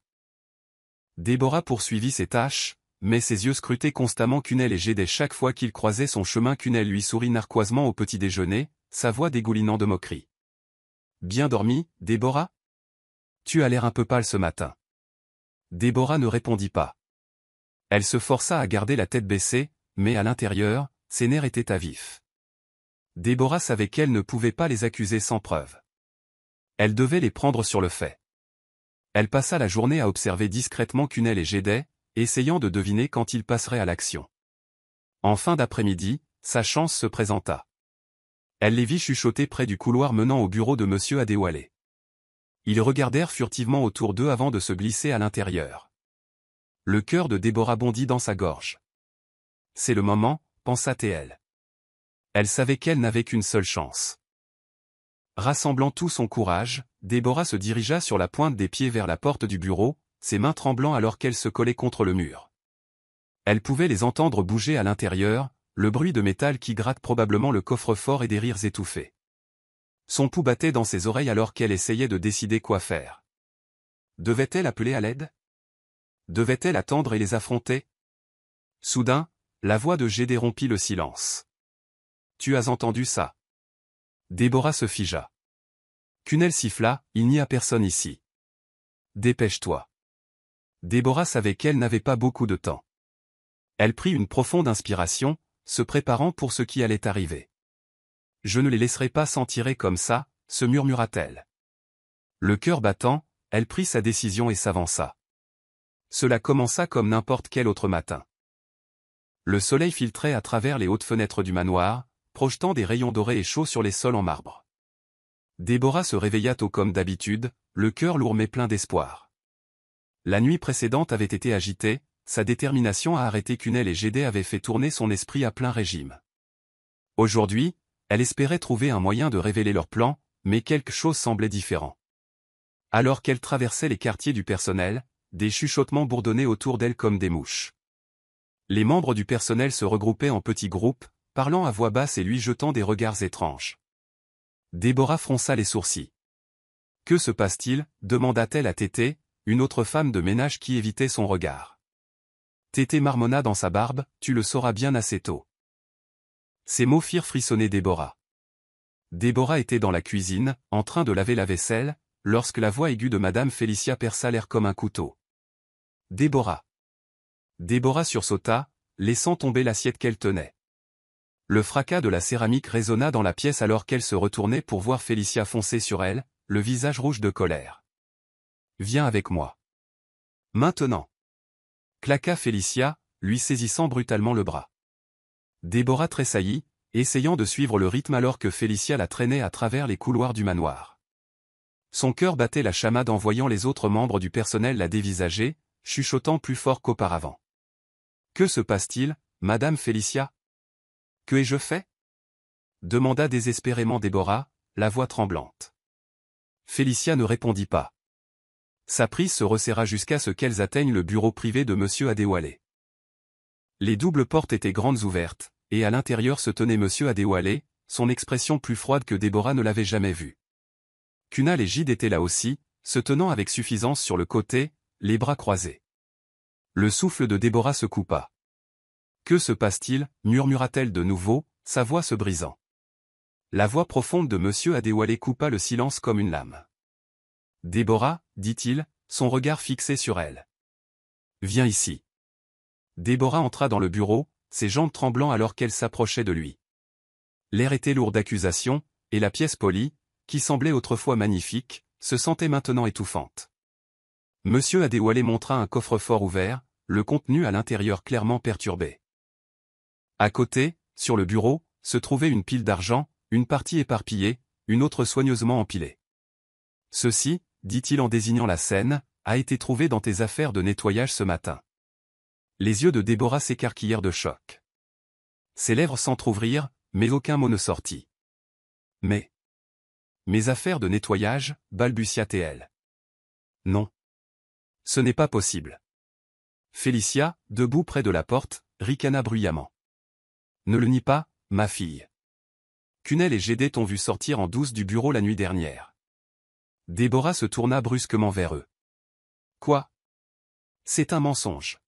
Déborah poursuivit ses tâches, mais ses yeux scrutaient constamment Cunel et Gédet chaque fois qu'il croisait son chemin. Cunel lui sourit narquoisement au petit déjeuner, sa voix dégoulinant de moquerie. Bien dormi, Déborah? Tu as l'air un peu pâle ce matin. Déborah ne répondit pas. Elle se força à garder la tête baissée, mais à l'intérieur, ses nerfs étaient à vif. Déborah savait qu'elle ne pouvait pas les accuser sans preuve. Elle devait les prendre sur le fait. Elle passa la journée à observer discrètement Cunel et Gédet, essayant de deviner quand ils passeraient à l'action. En fin d'après-midi, sa chance se présenta. Elle les vit chuchoter près du couloir menant au bureau de M. Adéwalé. Ils regardèrent furtivement autour d'eux avant de se glisser à l'intérieur. Le cœur de Déborah bondit dans sa gorge. C'est le moment, pensa-t-elle. Elle savait qu'elle n'avait qu'une seule chance. Rassemblant tout son courage, Déborah se dirigea sur la pointe des pieds vers la porte du bureau, ses mains tremblant alors qu'elle se collait contre le mur. Elle pouvait les entendre bouger à l'intérieur, le bruit de métal qui gratte probablement le coffre-fort et des rires étouffés. Son pouls battait dans ses oreilles alors qu'elle essayait de décider quoi faire. Devait-elle appeler à l'aide? Devait-elle attendre et les affronter? Soudain, la voix de Gédet rompit le silence. Tu as entendu ça? Déborah se figea. Cunel siffla, il n'y a personne ici. Dépêche-toi. Déborah savait qu'elle n'avait pas beaucoup de temps. Elle prit une profonde inspiration, se préparant pour ce qui allait arriver. Je ne les laisserai pas s'en tirer comme ça, se murmura-t-elle. Le cœur battant, elle prit sa décision et s'avança. Cela commença comme n'importe quel autre matin. Le soleil filtrait à travers les hautes fenêtres du manoir, projetant des rayons dorés et chauds sur les sols en marbre. Déborah se réveilla tôt comme d'habitude, le cœur lourd mais plein d'espoir. La nuit précédente avait été agitée, sa détermination à arrêter Cunel et Gédet avait fait tourner son esprit à plein régime. Aujourd'hui, elle espérait trouver un moyen de révéler leur plan, mais quelque chose semblait différent. Alors qu'elle traversait les quartiers du personnel, des chuchotements bourdonnaient autour d'elle comme des mouches. Les membres du personnel se regroupaient en petits groupes, parlant à voix basse et lui jetant des regards étranges. Déborah fronça les sourcils. Que se passe-t-il? Demanda-t-elle à Tété, une autre femme de ménage qui évitait son regard. Tété marmonna dans sa barbe, tu le sauras bien assez tôt. Ces mots firent frissonner Déborah. Déborah était dans la cuisine, en train de laver la vaisselle, lorsque la voix aiguë de Madame Félicia perça l'air comme un couteau. Déborah. Déborah sursauta, laissant tomber l'assiette qu'elle tenait. Le fracas de la céramique résonna dans la pièce alors qu'elle se retournait pour voir Félicia foncer sur elle, le visage rouge de colère. Viens avec moi. Maintenant. Claqua Félicia, lui saisissant brutalement le bras. Déborah tressaillit, essayant de suivre le rythme alors que Félicia la traînait à travers les couloirs du manoir. Son cœur battait la chamade en voyant les autres membres du personnel la dévisager, chuchotant plus fort qu'auparavant. Que se passe-t-il, Madame Félicia? Que ai-je fait? Demanda désespérément Déborah, la voix tremblante. Félicia ne répondit pas. Sa prise se resserra jusqu'à ce qu'elles atteignent le bureau privé de M. Adéwalé. Les doubles portes étaient grandes ouvertes, et à l'intérieur se tenait M. Adéwalé, son expression plus froide que Déborah ne l'avait jamais vue. Cunel et Gédet étaient là aussi, se tenant avec suffisance sur le côté, les bras croisés. Le souffle de Déborah se coupa. Que se passe-t-il? Murmura-t-elle de nouveau, sa voix se brisant. La voix profonde de M. Adéwalé coupa le silence comme une lame. Déborah, dit-il, son regard fixé sur elle. Viens ici. Déborah entra dans le bureau, ses jambes tremblant alors qu'elle s'approchait de lui. L'air était lourd d'accusations, et la pièce polie, qui semblait autrefois magnifique, se sentait maintenant étouffante. Monsieur Adéwalé montra un coffre-fort ouvert, le contenu à l'intérieur clairement perturbé. À côté, sur le bureau, se trouvait une pile d'argent, une partie éparpillée, une autre soigneusement empilée. Ceci, dit-il en désignant la scène, a été trouvé dans tes affaires de nettoyage ce matin. Les yeux de Déborah s'écarquillèrent de choc. Ses lèvres s'entr'ouvrirent, mais aucun mot ne sortit. Mais... Mes affaires de nettoyage, balbutia-t-elle. Non. Ce n'est pas possible. Félicia, debout près de la porte, ricana bruyamment. Ne le nie pas, ma fille. Cunel et Gédé t'ont vu sortir en douce du bureau la nuit dernière. Déborah se tourna brusquement vers eux. Quoi? C'est un mensonge.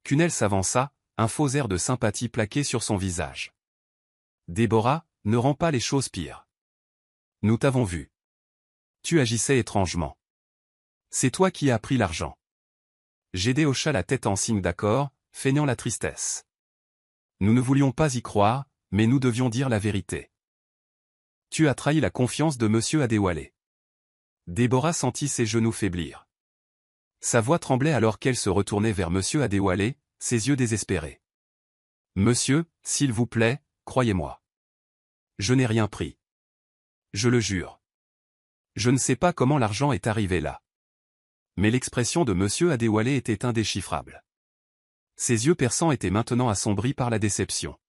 Cunel s'avança, un faux air de sympathie plaqué sur son visage. Déborah, ne rends pas les choses pires. Nous t'avons vu. Tu agissais étrangement. C'est toi qui as pris l'argent. Gédé hocha la tête en signe d'accord, feignant la tristesse. Nous ne voulions pas y croire, mais nous devions dire la vérité. Tu as trahi la confiance de monsieur Adéwalé. Déborah sentit ses genoux faiblir. Sa voix tremblait alors qu'elle se retournait vers monsieur Adéwalé, ses yeux désespérés. Monsieur, s'il vous plaît, croyez-moi. Je n'ai rien pris. Je le jure. Je ne sais pas comment l'argent est arrivé là. Mais l'expression de monsieur Adéwalé était indéchiffrable. Ses yeux perçants étaient maintenant assombris par la déception.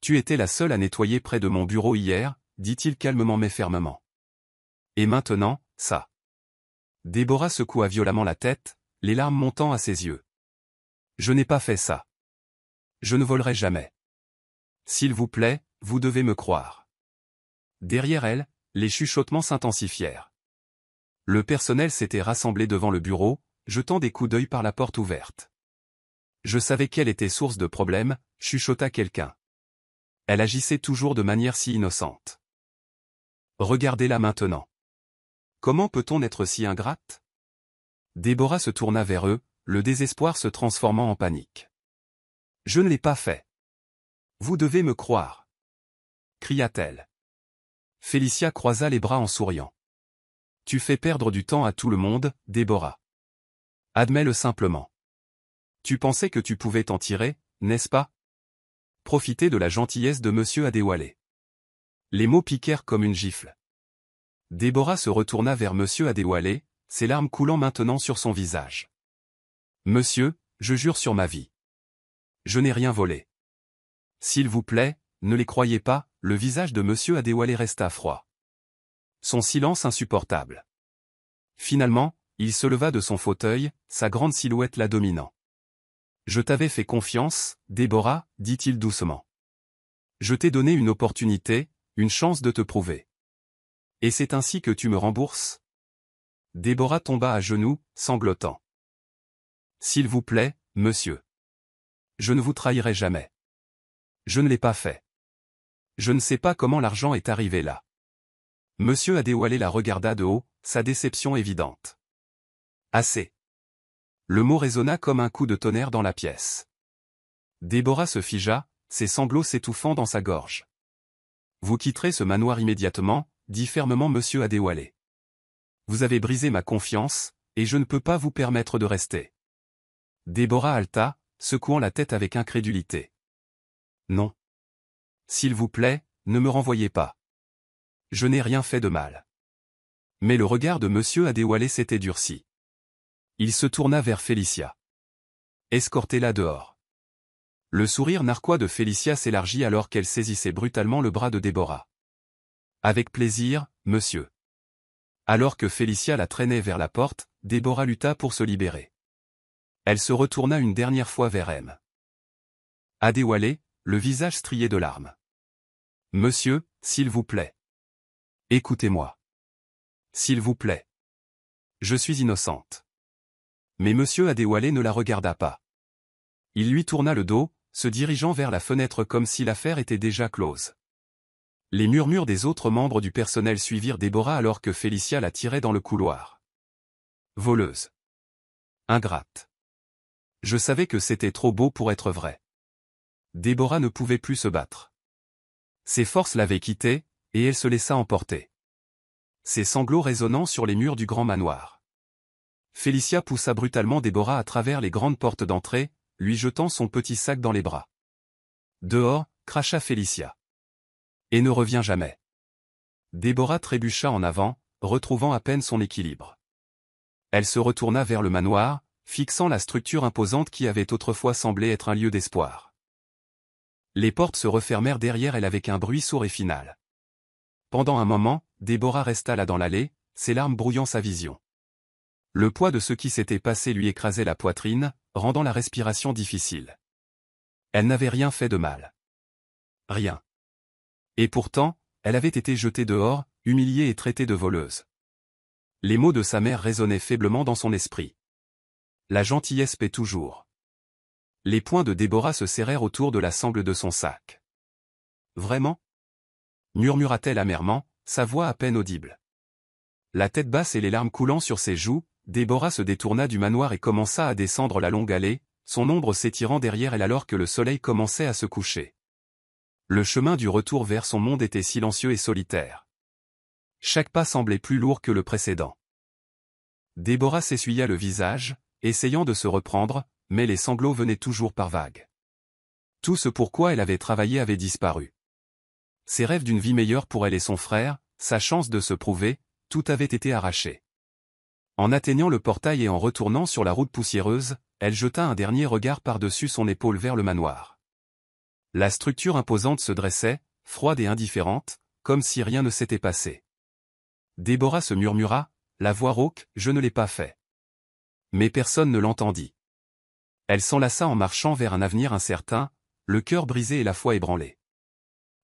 Tu étais la seule à nettoyer près de mon bureau hier, dit-il calmement mais fermement. Et maintenant, ça. Déborah secoua violemment la tête, les larmes montant à ses yeux. Je n'ai pas fait ça. Je ne volerai jamais. S'il vous plaît, vous devez me croire. Derrière elle, les chuchotements s'intensifièrent. Le personnel s'était rassemblé devant le bureau, jetant des coups d'œil par la porte ouverte. Je savais qu'elle était source de problèmes, chuchota quelqu'un. Elle agissait toujours de manière si innocente. Regardez-la maintenant. Comment peut-on être si ingrate? Déborah se tourna vers eux, le désespoir se transformant en panique. Je ne l'ai pas fait. Vous devez me croire. Cria-t-elle. Félicia croisa les bras en souriant. Tu fais perdre du temps à tout le monde, Déborah. Admets-le simplement. Tu pensais que tu pouvais t'en tirer, n'est-ce pas? Profiter de la gentillesse de monsieur Adéwalé. Les mots piquèrent comme une gifle. Déborah se retourna vers monsieur Adéwalé, ses larmes coulant maintenant sur son visage. Monsieur, je jure sur ma vie. Je n'ai rien volé. S'il vous plaît, ne les croyez pas, le visage de monsieur Adéwalé resta froid. Son silence insupportable. Finalement, il se leva de son fauteuil, sa grande silhouette la dominant. Je t'avais fait confiance, Déborah, dit-il doucement. Je t'ai donné une opportunité, une chance de te prouver. Et c'est ainsi que tu me rembourses? Déborah tomba à genoux, sanglotant. S'il vous plaît, monsieur. Je ne vous trahirai jamais. Je ne l'ai pas fait. Je ne sais pas comment l'argent est arrivé là. Monsieur Adéwalé la regarda de haut, sa déception évidente. Assez. Le mot résonna comme un coup de tonnerre dans la pièce. Déborah se figea, ses sanglots s'étouffant dans sa gorge. Vous quitterez ce manoir immédiatement, dit fermement monsieur Adéwalé. Vous avez brisé ma confiance, et je ne peux pas vous permettre de rester. Déborah haleta, secouant la tête avec incrédulité. Non. S'il vous plaît, ne me renvoyez pas. Je n'ai rien fait de mal. Mais le regard de monsieur Adéwalé s'était durci. Il se tourna vers Félicia. Escortez-la dehors. Le sourire narquois de Félicia s'élargit alors qu'elle saisissait brutalement le bras de Déborah. Avec plaisir, monsieur. Alors que Félicia la traînait vers la porte, Déborah lutta pour se libérer. Elle se retourna une dernière fois vers M. Adéwalé, le visage strié de larmes. Monsieur, s'il vous plaît. Écoutez-moi. S'il vous plaît. Je suis innocente. Mais monsieur Adéwalé ne la regarda pas. Il lui tourna le dos, se dirigeant vers la fenêtre comme si l'affaire était déjà close. Les murmures des autres membres du personnel suivirent Déborah alors que Félicia la tirait dans le couloir. Voleuse. Ingrate. Je savais que c'était trop beau pour être vrai. Déborah ne pouvait plus se battre. Ses forces l'avaient quittée, et elle se laissa emporter. Ses sanglots résonnant sur les murs du grand manoir. Félicia poussa brutalement Déborah à travers les grandes portes d'entrée, lui jetant son petit sac dans les bras. Dehors, cracha Félicia. Et ne reviens jamais. Déborah trébucha en avant, retrouvant à peine son équilibre. Elle se retourna vers le manoir, fixant la structure imposante qui avait autrefois semblé être un lieu d'espoir. Les portes se refermèrent derrière elle avec un bruit sourd et final. Pendant un moment, Déborah resta là dans l'allée, ses larmes brouillant sa vision. Le poids de ce qui s'était passé lui écrasait la poitrine, rendant la respiration difficile. Elle n'avait rien fait de mal. Rien. Et pourtant, elle avait été jetée dehors, humiliée et traitée de voleuse. Les mots de sa mère résonnaient faiblement dans son esprit. La gentillesse paie toujours. Les poings de Déborah se serrèrent autour de la sangle de son sac. Vraiment ? Murmura-t-elle amèrement, sa voix à peine audible. La tête basse et les larmes coulant sur ses joues, Déborah se détourna du manoir et commença à descendre la longue allée, son ombre s'étirant derrière elle alors que le soleil commençait à se coucher. Le chemin du retour vers son monde était silencieux et solitaire. Chaque pas semblait plus lourd que le précédent. Déborah s'essuya le visage, essayant de se reprendre, mais les sanglots venaient toujours par vagues. Tout ce pourquoi elle avait travaillé avait disparu. Ses rêves d'une vie meilleure pour elle et son frère, sa chance de se prouver, tout avait été arraché. En atteignant le portail et en retournant sur la route poussiéreuse, elle jeta un dernier regard par-dessus son épaule vers le manoir. La structure imposante se dressait, froide et indifférente, comme si rien ne s'était passé. Déborah se murmura, la voix rauque, « Je ne l'ai pas fait. » Mais personne ne l'entendit. Elle s'enlaça en marchant vers un avenir incertain, le cœur brisé et la foi ébranlée.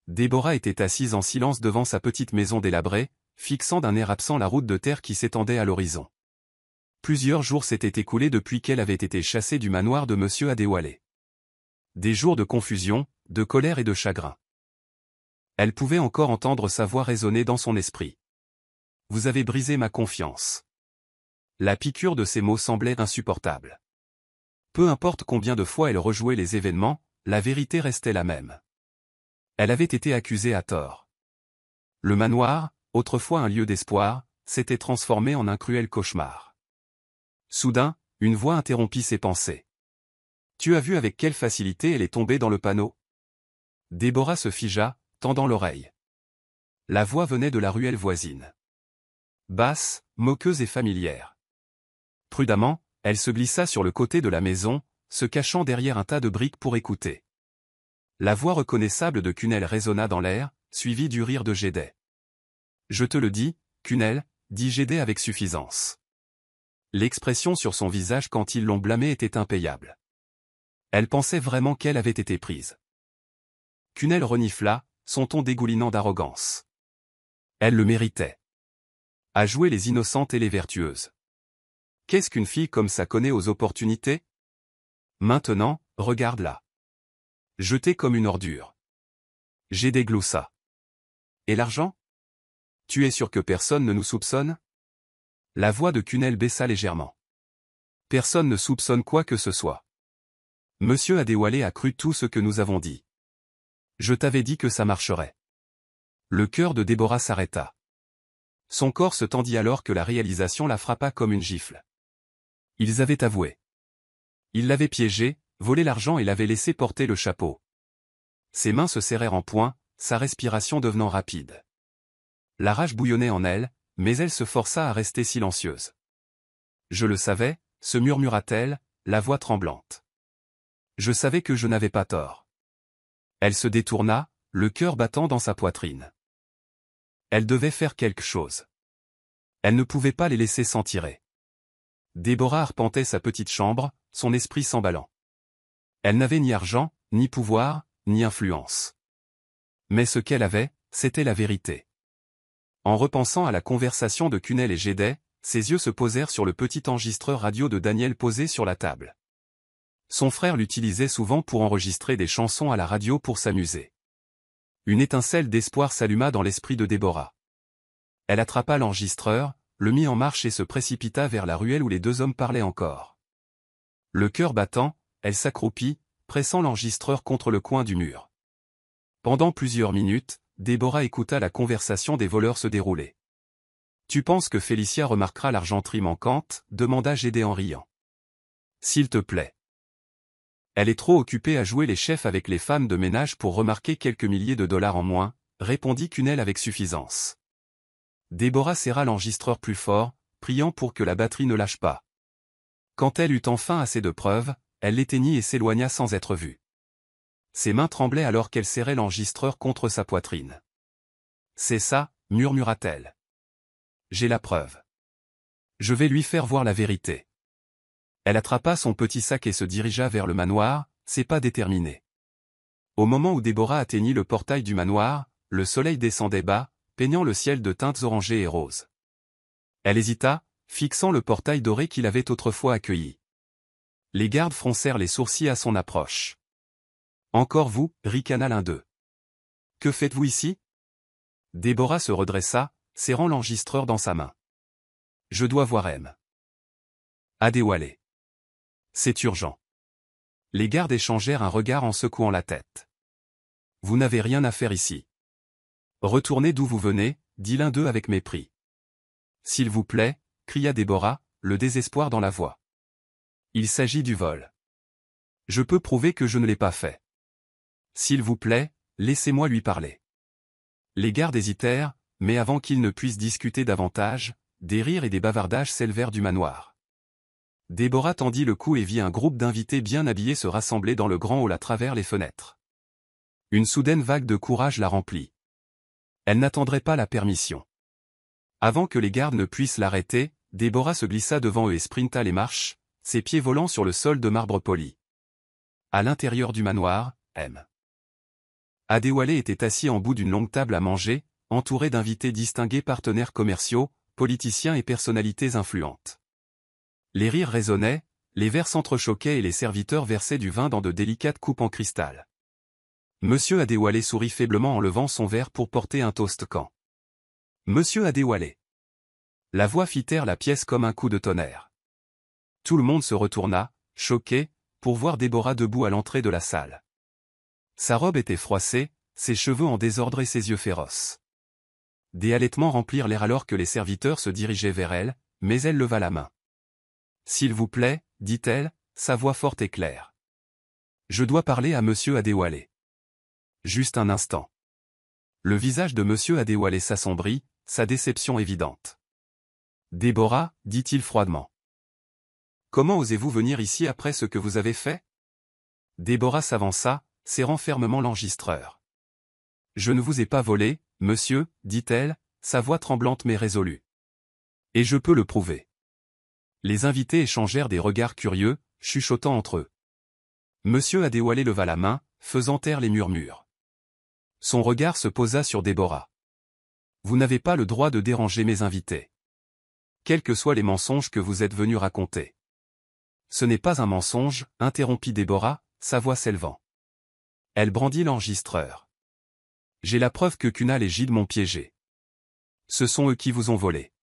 Déborah était assise en silence devant sa petite maison délabrée, fixant d'un air absent la route de terre qui s'étendait à l'horizon. Plusieurs jours s'étaient écoulés depuis qu'elle avait été chassée du manoir de Monsieur Adéwalé. Des jours de confusion, de colère et de chagrin. Elle pouvait encore entendre sa voix résonner dans son esprit. « Vous avez brisé ma confiance. » La piqûre de ces mots semblait insupportable. Peu importe combien de fois elle rejouait les événements, la vérité restait la même. Elle avait été accusée à tort. Le manoir, autrefois un lieu d'espoir, s'était transformé en un cruel cauchemar. Soudain, une voix interrompit ses pensées. « Tu as vu avec quelle facilité elle est tombée dans le panneau ?» Déborah se figea, tendant l'oreille. La voix venait de la ruelle voisine. Basse, moqueuse et familière. Prudemment, elle se glissa sur le côté de la maison, se cachant derrière un tas de briques pour écouter. La voix reconnaissable de Cunel résonna dans l'air, suivie du rire de Gédet. « Je te le dis, Cunel, » dit Gédet avec suffisance. L'expression sur son visage quand ils l'ont blâmé était impayable. Elle pensait vraiment qu'elle avait été prise. Cunel renifla, son ton dégoulinant d'arrogance. Elle le méritait. À jouer les innocentes et les vertueuses. Qu'est-ce qu'une fille comme ça connaît aux opportunités? Maintenant, regarde-la. Jetée comme une ordure. Gédet gloussa. Et l'argent? Tu es sûr que personne ne nous soupçonne? La voix de Cunel baissa légèrement. Personne ne soupçonne quoi que ce soit. Monsieur Adéwalé a cru tout ce que nous avons dit. Je t'avais dit que ça marcherait. Le cœur de Déborah s'arrêta. Son corps se tendit alors que la réalisation la frappa comme une gifle. Ils avaient avoué. Ils l'avaient piégé, volé l'argent et l'avaient laissé porter le chapeau. Ses mains se serrèrent en poing, sa respiration devenant rapide. La rage bouillonnait en elle, mais elle se força à rester silencieuse. Je le savais, se murmura-t-elle, la voix tremblante. Je savais que je n'avais pas tort. Elle se détourna, le cœur battant dans sa poitrine. Elle devait faire quelque chose. Elle ne pouvait pas les laisser s'en tirer. Déborah arpentait sa petite chambre, son esprit s'emballant. Elle n'avait ni argent, ni pouvoir, ni influence. Mais ce qu'elle avait, c'était la vérité. En repensant à la conversation de Cunel et Gédet, ses yeux se posèrent sur le petit enregistreur radio de Daniel posé sur la table. Son frère l'utilisait souvent pour enregistrer des chansons à la radio pour s'amuser. Une étincelle d'espoir s'alluma dans l'esprit de Déborah. Elle attrapa l'enregistreur, le mit en marche et se précipita vers la ruelle où les deux hommes parlaient encore. Le cœur battant, elle s'accroupit, pressant l'enregistreur contre le coin du mur. Pendant plusieurs minutes, Déborah écouta la conversation des voleurs se dérouler. « Tu penses que Félicia remarquera l'argenterie manquante » demanda Gédéon en riant. « S'il te plaît. Elle est trop occupée à jouer les chefs avec les femmes de ménage pour remarquer quelques milliers de dollars en moins, répondit Cunel avec suffisance. Déborah serra l'enregistreur plus fort, priant pour que la batterie ne lâche pas. Quand elle eut enfin assez de preuves, elle l'éteignit et s'éloigna sans être vue. Ses mains tremblaient alors qu'elle serrait l'enregistreur contre sa poitrine. « C'est ça, murmura-t-elle. J'ai la preuve. Je vais lui faire voir la vérité. » Elle attrapa son petit sac et se dirigea vers le manoir, ses pas déterminés. Au moment où Déborah atteignit le portail du manoir, le soleil descendait bas, peignant le ciel de teintes orangées et roses. Elle hésita, fixant le portail doré qu'il avait autrefois accueilli. Les gardes froncèrent les sourcils à son approche. « Encore vous » ricana l'un d'eux. « Que faites-vous ici » Déborah se redressa, serrant l'enregistreur dans sa main. « Je dois voir M. Adéwalé. C'est urgent. » Les gardes échangèrent un regard en secouant la tête. « Vous n'avez rien à faire ici. Retournez d'où vous venez, » dit l'un d'eux avec mépris. « S'il vous plaît » cria Déborah, le désespoir dans la voix. « Il s'agit du vol. Je peux prouver que je ne l'ai pas fait. S'il vous plaît, laissez-moi lui parler. » Les gardes hésitèrent, mais avant qu'ils ne puissent discuter davantage, des rires et des bavardages s'élevèrent du manoir. Déborah tendit le cou et vit un groupe d'invités bien habillés se rassembler dans le grand hall à travers les fenêtres. Une soudaine vague de courage la remplit. Elle n'attendrait pas la permission. Avant que les gardes ne puissent l'arrêter, Déborah se glissa devant eux et sprinta les marches, ses pieds volant sur le sol de marbre poli. À l'intérieur du manoir, M. Adéwalé était assis en bout d'une longue table à manger, entouré d'invités distingués, partenaires commerciaux, politiciens et personnalités influentes. Les rires résonnaient, les verres s'entrechoquaient et les serviteurs versaient du vin dans de délicates coupes en cristal. Monsieur Adéwalé sourit faiblement en levant son verre pour porter un toast quand. Monsieur Adéwalé. La voix fit taire la pièce comme un coup de tonnerre. Tout le monde se retourna, choqué, pour voir Déborah debout à l'entrée de la salle. Sa robe était froissée, ses cheveux en désordre et ses yeux féroces. Des halètements remplirent l'air alors que les serviteurs se dirigeaient vers elle, mais elle leva la main. « S'il vous plaît, » dit-elle, sa voix forte et claire. « Je dois parler à monsieur Adéwalé. » Juste un instant. Le visage de monsieur Adéwalé s'assombrit, sa déception évidente. « Déborah, » dit-il froidement. « Comment osez-vous venir ici après ce que vous avez fait » Déborah s'avança, serrant fermement l'enregistreur. « Je ne vous ai pas volé, monsieur, » dit-elle, sa voix tremblante mais résolue. « Et je peux le prouver. » Les invités échangèrent des regards curieux, chuchotant entre eux. Monsieur Adéwalé leva la main, faisant taire les murmures. Son regard se posa sur Déborah. « Vous n'avez pas le droit de déranger mes invités. Quels que soient les mensonges que vous êtes venus raconter. » « Ce n'est pas un mensonge, » interrompit Déborah, sa voix s'élevant. Elle brandit l'enregistreur. « J'ai la preuve que Cunal et Gide m'ont piégé. Ce sont eux qui vous ont volé. »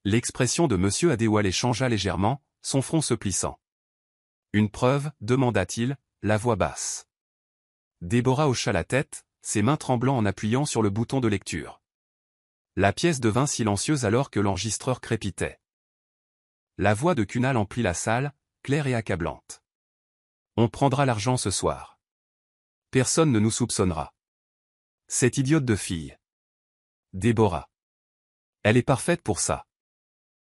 L'expression de monsieur Adéwalé changea légèrement, son front se plissant. « Une preuve » demanda-t-il, la voix basse. Déborah hocha la tête, ses mains tremblant en appuyant sur le bouton de lecture. La pièce devint silencieuse alors que l'enregistreur crépitait. La voix de Cunal emplit la salle, claire et accablante. « On prendra l'argent ce soir. Personne ne nous soupçonnera. Cette idiote de fille. Déborah. Elle est parfaite pour ça.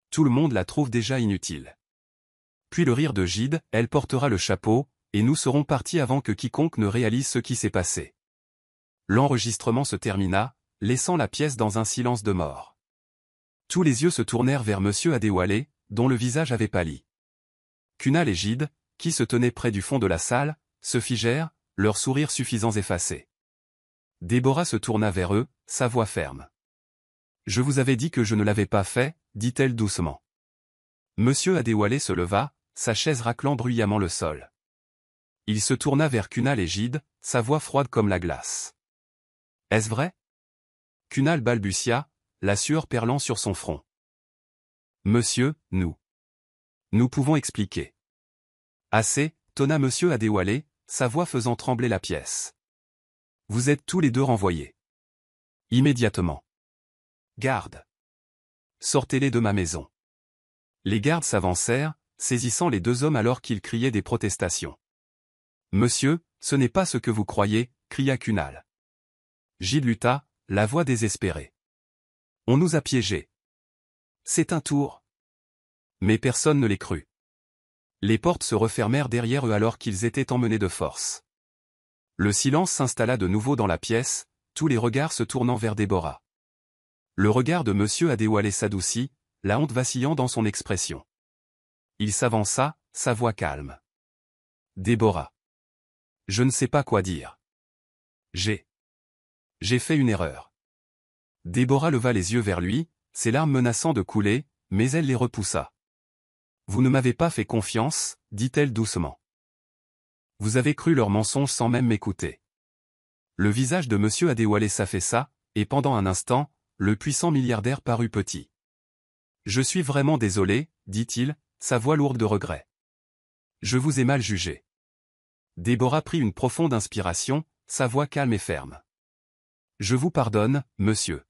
Tout le monde la trouve déjà inutile. » Puis le rire de Gide, « Elle portera le chapeau, et nous serons partis avant que quiconque ne réalise ce qui s'est passé. » L'enregistrement se termina, laissant la pièce dans un silence de mort. Tous les yeux se tournèrent vers monsieur Adéwalé, dont le visage avait pâli. Cunal et Gide, qui se tenaient près du fond de la salle, se figèrent, leurs sourires suffisants effacés. Déborah se tourna vers eux, sa voix ferme. « Je vous avais dit que je ne l'avais pas fait, » dit-elle doucement. Monsieur Adéwalé se leva, sa chaise raclant bruyamment le sol. Il se tourna vers Cunal et Gide, sa voix froide comme la glace. « Est-ce vrai » Cunal balbutia, la sueur perlant sur son front. « Monsieur, nous pouvons expliquer. » « Assez » tonna monsieur Adéwalé, sa voix faisant trembler la pièce. « Vous êtes tous les deux renvoyés. Immédiatement. Garde. Sortez-les de ma maison. Les gardes s'avancèrent, saisissant les deux hommes alors qu'ils criaient des protestations. Monsieur, ce n'est pas ce que vous croyez, cria Cunal. Gilles lutta, la voix désespérée. On nous a piégés. C'est un tour. Mais personne ne les crut. Les portes se refermèrent derrière eux alors qu'ils étaient emmenés de force. Le silence s'installa de nouveau dans la pièce, tous les regards se tournant vers Déborah. Le regard de M. Adéwalé s'adoucit, la honte vacillant dans son expression. Il s'avança, sa voix calme. Déborah. Je ne sais pas quoi dire. J'ai fait une erreur. Déborah leva les yeux vers lui, ses larmes menaçant de couler, mais elle les repoussa. Vous ne m'avez pas fait confiance, dit-elle doucement. Vous avez cru leurs mensonges sans même m'écouter. Le visage de M. Adéwalé s'affaissa, et pendant un instant, le puissant milliardaire parut petit. Je suis vraiment désolé, dit-il, sa voix lourde de regret. Je vous ai mal jugé. Déborah prit une profonde inspiration, sa voix calme et ferme. Je vous pardonne, monsieur.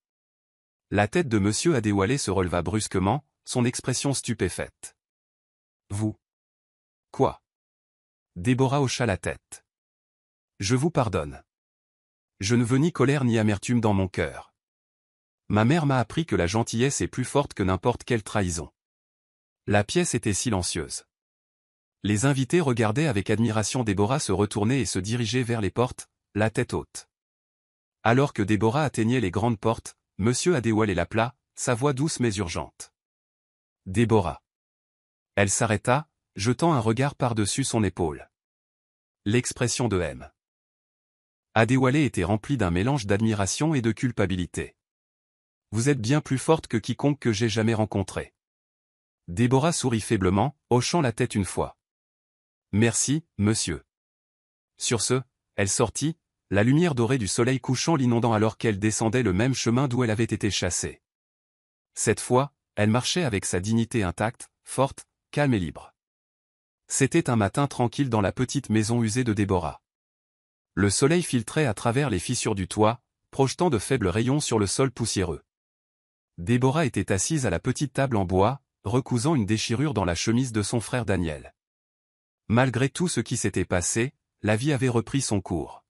La tête de M. Adéwalé se releva brusquement, son expression stupéfaite. Vous. Quoi? Déborah hocha la tête. Je vous pardonne. Je ne veux ni colère ni amertume dans mon cœur. Ma mère m'a appris que la gentillesse est plus forte que n'importe quelle trahison. La pièce était silencieuse. Les invités regardaient avec admiration Déborah se retourner et se diriger vers les portes, la tête haute. Alors que Déborah atteignait les grandes portes, M. Adéwalé l'appela, sa voix douce mais urgente. Déborah. Elle s'arrêta, jetant un regard par-dessus son épaule. L'expression de M. Adéwalé était remplie d'un mélange d'admiration et de culpabilité. Vous êtes bien plus forte que quiconque que j'ai jamais rencontré. Déborah sourit faiblement, hochant la tête une fois. Merci, monsieur. Sur ce, elle sortit, la lumière dorée du soleil couchant l'inondant alors qu'elle descendait le même chemin d'où elle avait été chassée. Cette fois, elle marchait avec sa dignité intacte, forte, calme et libre. C'était un matin tranquille dans la petite maison usée de Déborah. Le soleil filtrait à travers les fissures du toit, projetant de faibles rayons sur le sol poussiéreux. Déborah était assise à la petite table en bois, recousant une déchirure dans la chemise de son frère Daniel. Malgré tout ce qui s'était passé, la vie avait repris son cours.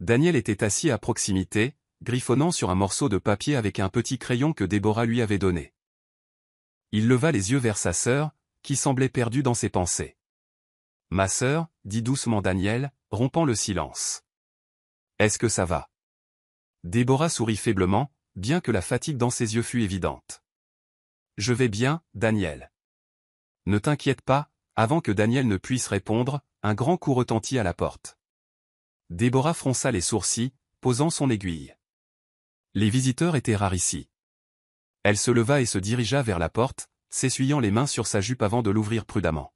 Daniel était assis à proximité, griffonnant sur un morceau de papier avec un petit crayon que Déborah lui avait donné. Il leva les yeux vers sa sœur, qui semblait perdue dans ses pensées. « Ma sœur, dit doucement Daniel, rompant le silence. Est-ce que ça va ?» Déborah sourit faiblement, bien que la fatigue dans ses yeux fût évidente. « Je vais bien, Daniel. » Ne t'inquiète pas, avant que Daniel ne puisse répondre, un grand coup retentit à la porte. Déborah fronça les sourcils, posant son aiguille. Les visiteurs étaient rares ici. Elle se leva et se dirigea vers la porte, s'essuyant les mains sur sa jupe avant de l'ouvrir prudemment.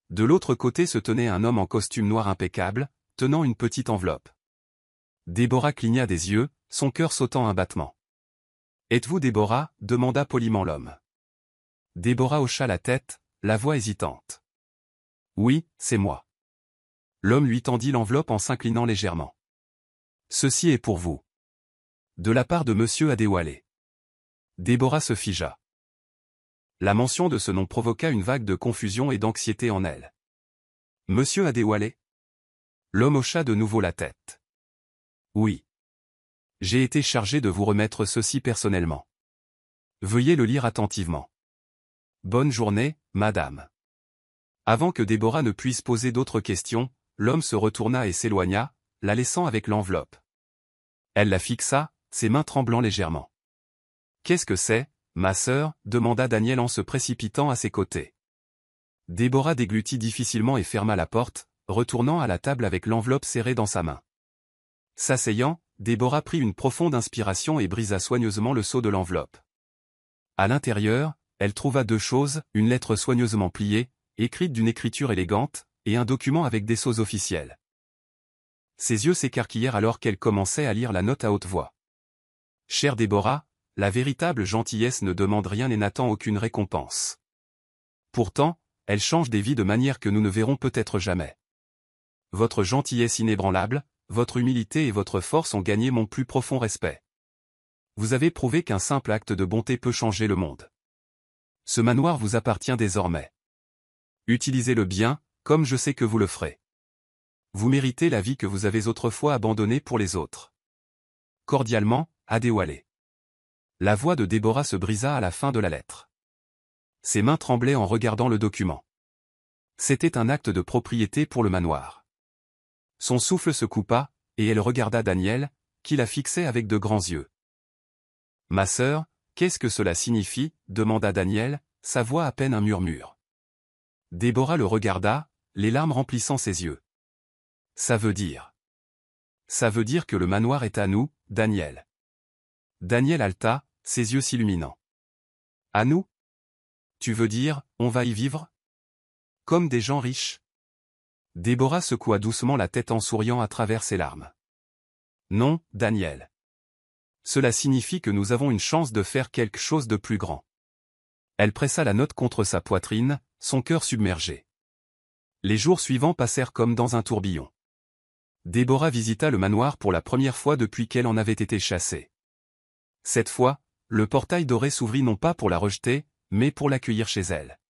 De l'autre côté se tenait un homme en costume noir impeccable, tenant une petite enveloppe. Déborah cligna des yeux, son cœur sautant un battement. « Êtes-vous Déborah » demanda poliment l'homme. Déborah hocha la tête, la voix hésitante. « Oui, c'est moi. » L'homme lui tendit l'enveloppe en s'inclinant légèrement. « Ceci est pour vous. » De la part de M. Adéwalé. Déborah se figea. La mention de ce nom provoqua une vague de confusion et d'anxiété en elle. « Monsieur Adéwalé » L'homme hocha de nouveau la tête. « Oui. J'ai été chargé de vous remettre ceci personnellement. Veuillez le lire attentivement. Bonne journée, madame. » Avant que Déborah ne puisse poser d'autres questions, l'homme se retourna et s'éloigna, la laissant avec l'enveloppe. Elle la fixa, ses mains tremblant légèrement. « Qu'est-ce que c'est, ma sœur » demanda Daniel en se précipitant à ses côtés. Déborah déglutit difficilement et ferma la porte, retournant à la table avec l'enveloppe serrée dans sa main. S'asseyant, Déborah prit une profonde inspiration et brisa soigneusement le sceau de l'enveloppe. À l'intérieur, elle trouva deux choses, une lettre soigneusement pliée, écrite d'une écriture élégante, et un document avec des sceaux officiels. Ses yeux s'écarquillèrent alors qu'elle commençait à lire la note à haute voix. « Chère Déborah, la véritable gentillesse ne demande rien et n'attend aucune récompense. Pourtant, elle change des vies de manière que nous ne verrons peut-être jamais. Votre gentillesse inébranlable, votre humilité et votre force ont gagné mon plus profond respect. Vous avez prouvé qu'un simple acte de bonté peut changer le monde. Ce manoir vous appartient désormais. Utilisez-le bien, comme je sais que vous le ferez. Vous méritez la vie que vous avez autrefois abandonnée pour les autres. Cordialement, Adéwalé. La voix de Déborah se brisa à la fin de la lettre. Ses mains tremblaient en regardant le document. C'était un acte de propriété pour le manoir. Son souffle se coupa, et elle regarda Daniel, qui la fixait avec de grands yeux. « Ma sœur, qu'est-ce que cela signifie » demanda Daniel, sa voix à peine un murmure. Déborah le regarda, les larmes remplissant ses yeux. « Ça veut dire. Ça veut dire que le manoir est à nous, Daniel. » Daniel haleta, ses yeux s'illuminant. « À nous ? Tu veux dire, on va y vivre ? Comme des gens riches ?» Déborah secoua doucement la tête en souriant à travers ses larmes. « Non, Daniel. Cela signifie que nous avons une chance de faire quelque chose de plus grand. » Elle pressa la note contre sa poitrine, son cœur submergé. Les jours suivants passèrent comme dans un tourbillon. Déborah visita le manoir pour la première fois depuis qu'elle en avait été chassée. Cette fois, le portail doré s'ouvrit non pas pour la rejeter, mais pour l'accueillir chez elle.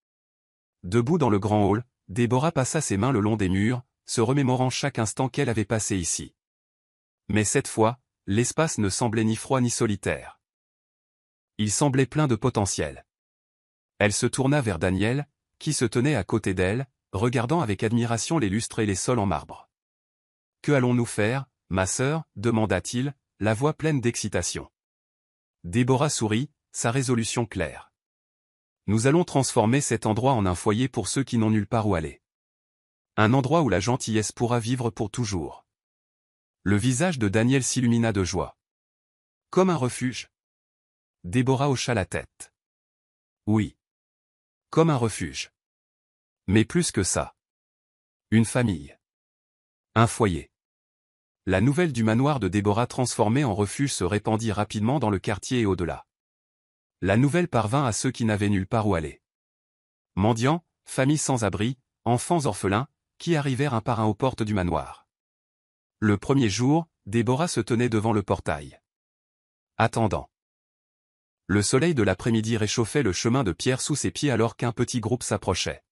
Debout dans le grand hall, Déborah passa ses mains le long des murs, se remémorant chaque instant qu'elle avait passé ici. Mais cette fois, l'espace ne semblait ni froid ni solitaire. Il semblait plein de potentiel. Elle se tourna vers Daniel, qui se tenait à côté d'elle, regardant avec admiration les lustres et les sols en marbre. « Que allons-nous faire, ma sœur » demanda-t-il, la voix pleine d'excitation. Déborah sourit, sa résolution claire. Nous allons transformer cet endroit en un foyer pour ceux qui n'ont nulle part où aller. Un endroit où la gentillesse pourra vivre pour toujours. Le visage de Daniel s'illumina de joie. Comme un refuge. Déborah hocha la tête. Oui. Comme un refuge. Mais plus que ça. Une famille. Un foyer. La nouvelle du manoir de Déborah transformé en refuge se répandit rapidement dans le quartier et au-delà. La nouvelle parvint à ceux qui n'avaient nulle part où aller. Mendiants, familles sans abri, enfants orphelins, qui arrivèrent un par un aux portes du manoir. Le premier jour, Déborah se tenait devant le portail. Attendant. Le soleil de l'après-midi réchauffait le chemin de pierre sous ses pieds alors qu'un petit groupe s'approchait.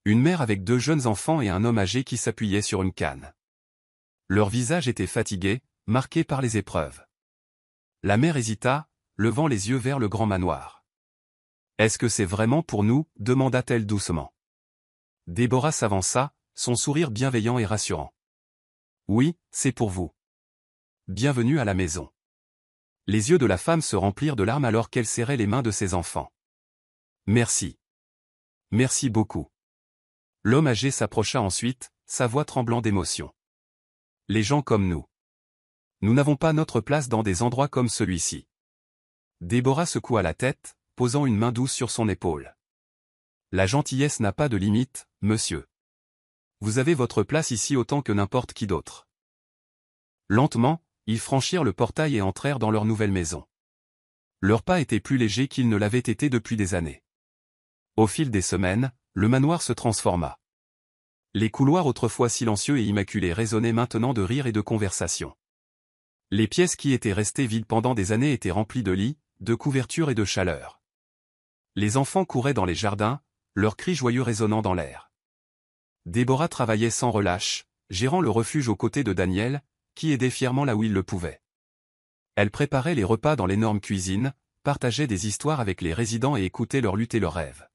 Une mère avec 2 jeunes enfants et un homme âgé qui s'appuyait sur une canne. Leur visage était fatigué, marqué par les épreuves. La mère hésita, levant les yeux vers le grand manoir. « Est-ce que c'est vraiment pour nous » demanda-t-elle doucement. Déborah s'avança, son sourire bienveillant et rassurant. « Oui, c'est pour vous. Bienvenue à la maison. » Les yeux de la femme se remplirent de larmes alors qu'elle serrait les mains de ses enfants. « Merci. Merci beaucoup. » L'homme âgé s'approcha ensuite, sa voix tremblant d'émotion. « Les gens comme nous. Nous n'avons pas notre place dans des endroits comme celui-ci. » Déborah secoua la tête, posant une main douce sur son épaule. « La gentillesse n'a pas de limite, monsieur. Vous avez votre place ici autant que n'importe qui d'autre. » Lentement, ils franchirent le portail et entrèrent dans leur nouvelle maison. Leurs pas étaient plus légers qu'ils ne l'avaient été depuis des années. Au fil des semaines, le manoir se transforma. Les couloirs autrefois silencieux et immaculés résonnaient maintenant de rires et de conversations. Les pièces qui étaient restées vides pendant des années étaient remplies de lits, de couvertures et de chaleur. Les enfants couraient dans les jardins, leurs cris joyeux résonnant dans l'air. Déborah travaillait sans relâche, gérant le refuge aux côtés de Daniel, qui aidait fièrement là où il le pouvait. Elle préparait les repas dans l'énorme cuisine, partageait des histoires avec les résidents et écoutait leurs luttes et leurs rêves.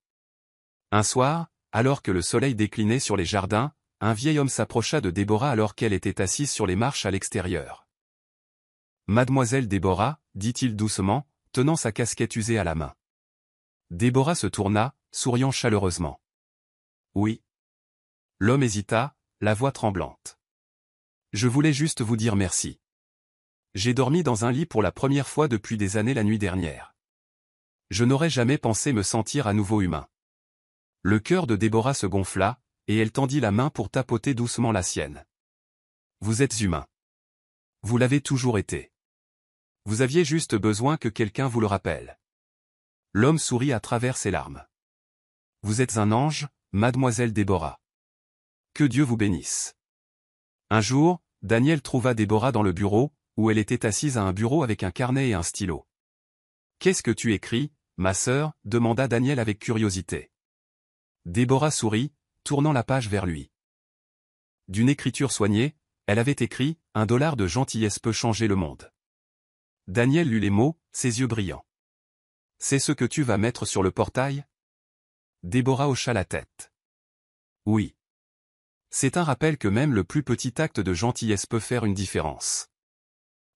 Un soir, alors que le soleil déclinait sur les jardins, un vieil homme s'approcha de Déborah alors qu'elle était assise sur les marches à l'extérieur. « Mademoiselle Déborah » dit-il doucement, tenant sa casquette usée à la main. Déborah se tourna, souriant chaleureusement. « Oui. » L'homme hésita, la voix tremblante. « Je voulais juste vous dire merci. J'ai dormi dans un lit pour la première fois depuis des années la nuit dernière. Je n'aurais jamais pensé me sentir à nouveau humain. » Le cœur de Déborah se gonfla, et elle tendit la main pour tapoter doucement la sienne. « Vous êtes humain. Vous l'avez toujours été. Vous aviez juste besoin que quelqu'un vous le rappelle. » L'homme sourit à travers ses larmes. « Vous êtes un ange, mademoiselle Déborah. Que Dieu vous bénisse. » Un jour, Daniel trouva Déborah dans le bureau, où elle était assise à un bureau avec un carnet et un stylo. « Qu'est-ce que tu écris, ma sœur » demanda Daniel avec curiosité. Déborah sourit, tournant la page vers lui. D'une écriture soignée, elle avait écrit « Un dollar de gentillesse peut changer le monde ». Daniel lut les mots, ses yeux brillants. « C'est ce que tu vas mettre sur le portail » Déborah hocha la tête. « Oui. C'est un rappel que même le plus petit acte de gentillesse peut faire une différence.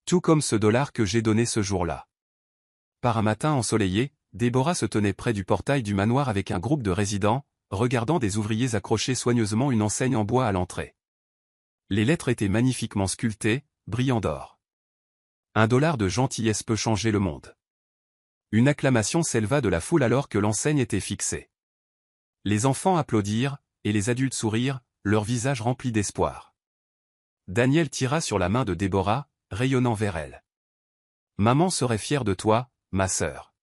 Tout comme ce dollar que j'ai donné ce jour-là. » Par un matin ensoleillé, Déborah se tenait près du portail du manoir avec un groupe de résidents, regardant des ouvriers accrocher soigneusement une enseigne en bois à l'entrée. Les lettres étaient magnifiquement sculptées, brillant d'or. Un dollar de gentillesse peut changer le monde. Une acclamation s'éleva de la foule alors que l'enseigne était fixée. Les enfants applaudirent, et les adultes sourirent, leurs visages remplis d'espoir. Daniel tira sur la main de Déborah, rayonnant vers elle. « Maman serait fière de toi, ma sœur. »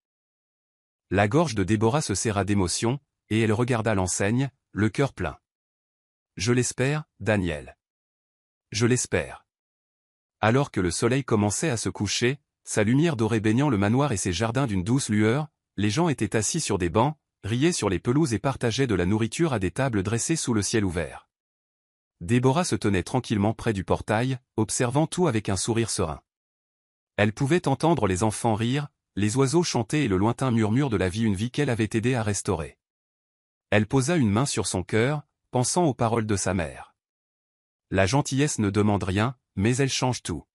La gorge de Déborah se serra d'émotion, et elle regarda l'enseigne, le cœur plein. « Je l'espère, Daniel. Je l'espère. » Alors que le soleil commençait à se coucher, sa lumière dorée baignant le manoir et ses jardins d'une douce lueur, les gens étaient assis sur des bancs, riaient sur les pelouses et partageaient de la nourriture à des tables dressées sous le ciel ouvert. Déborah se tenait tranquillement près du portail, observant tout avec un sourire serein. Elle pouvait entendre les enfants rire, les oiseaux chanter et le lointain murmure de la vie, une vie qu'elle avait aidé à restaurer. Elle posa une main sur son cœur, pensant aux paroles de sa mère. La gentillesse ne demande rien, mais elle change tout.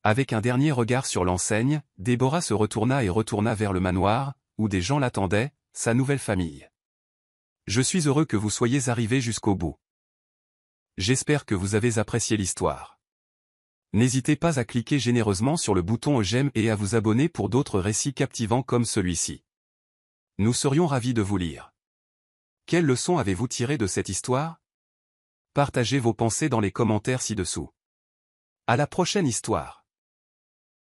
Avec un dernier regard sur l'enseigne, Déborah se retourna et retourna vers le manoir, où des gens l'attendaient, sa nouvelle famille. « Je suis heureux que vous soyez arrivés jusqu'au bout. J'espère que vous avez apprécié l'histoire. N'hésitez pas à cliquer généreusement sur le bouton j'aime et à vous abonner pour d'autres récits captivants comme celui-ci. Nous serions ravis de vous lire. Quelle leçon avez-vous tiré de cette histoire? Partagez vos pensées dans les commentaires ci-dessous. À la prochaine histoire.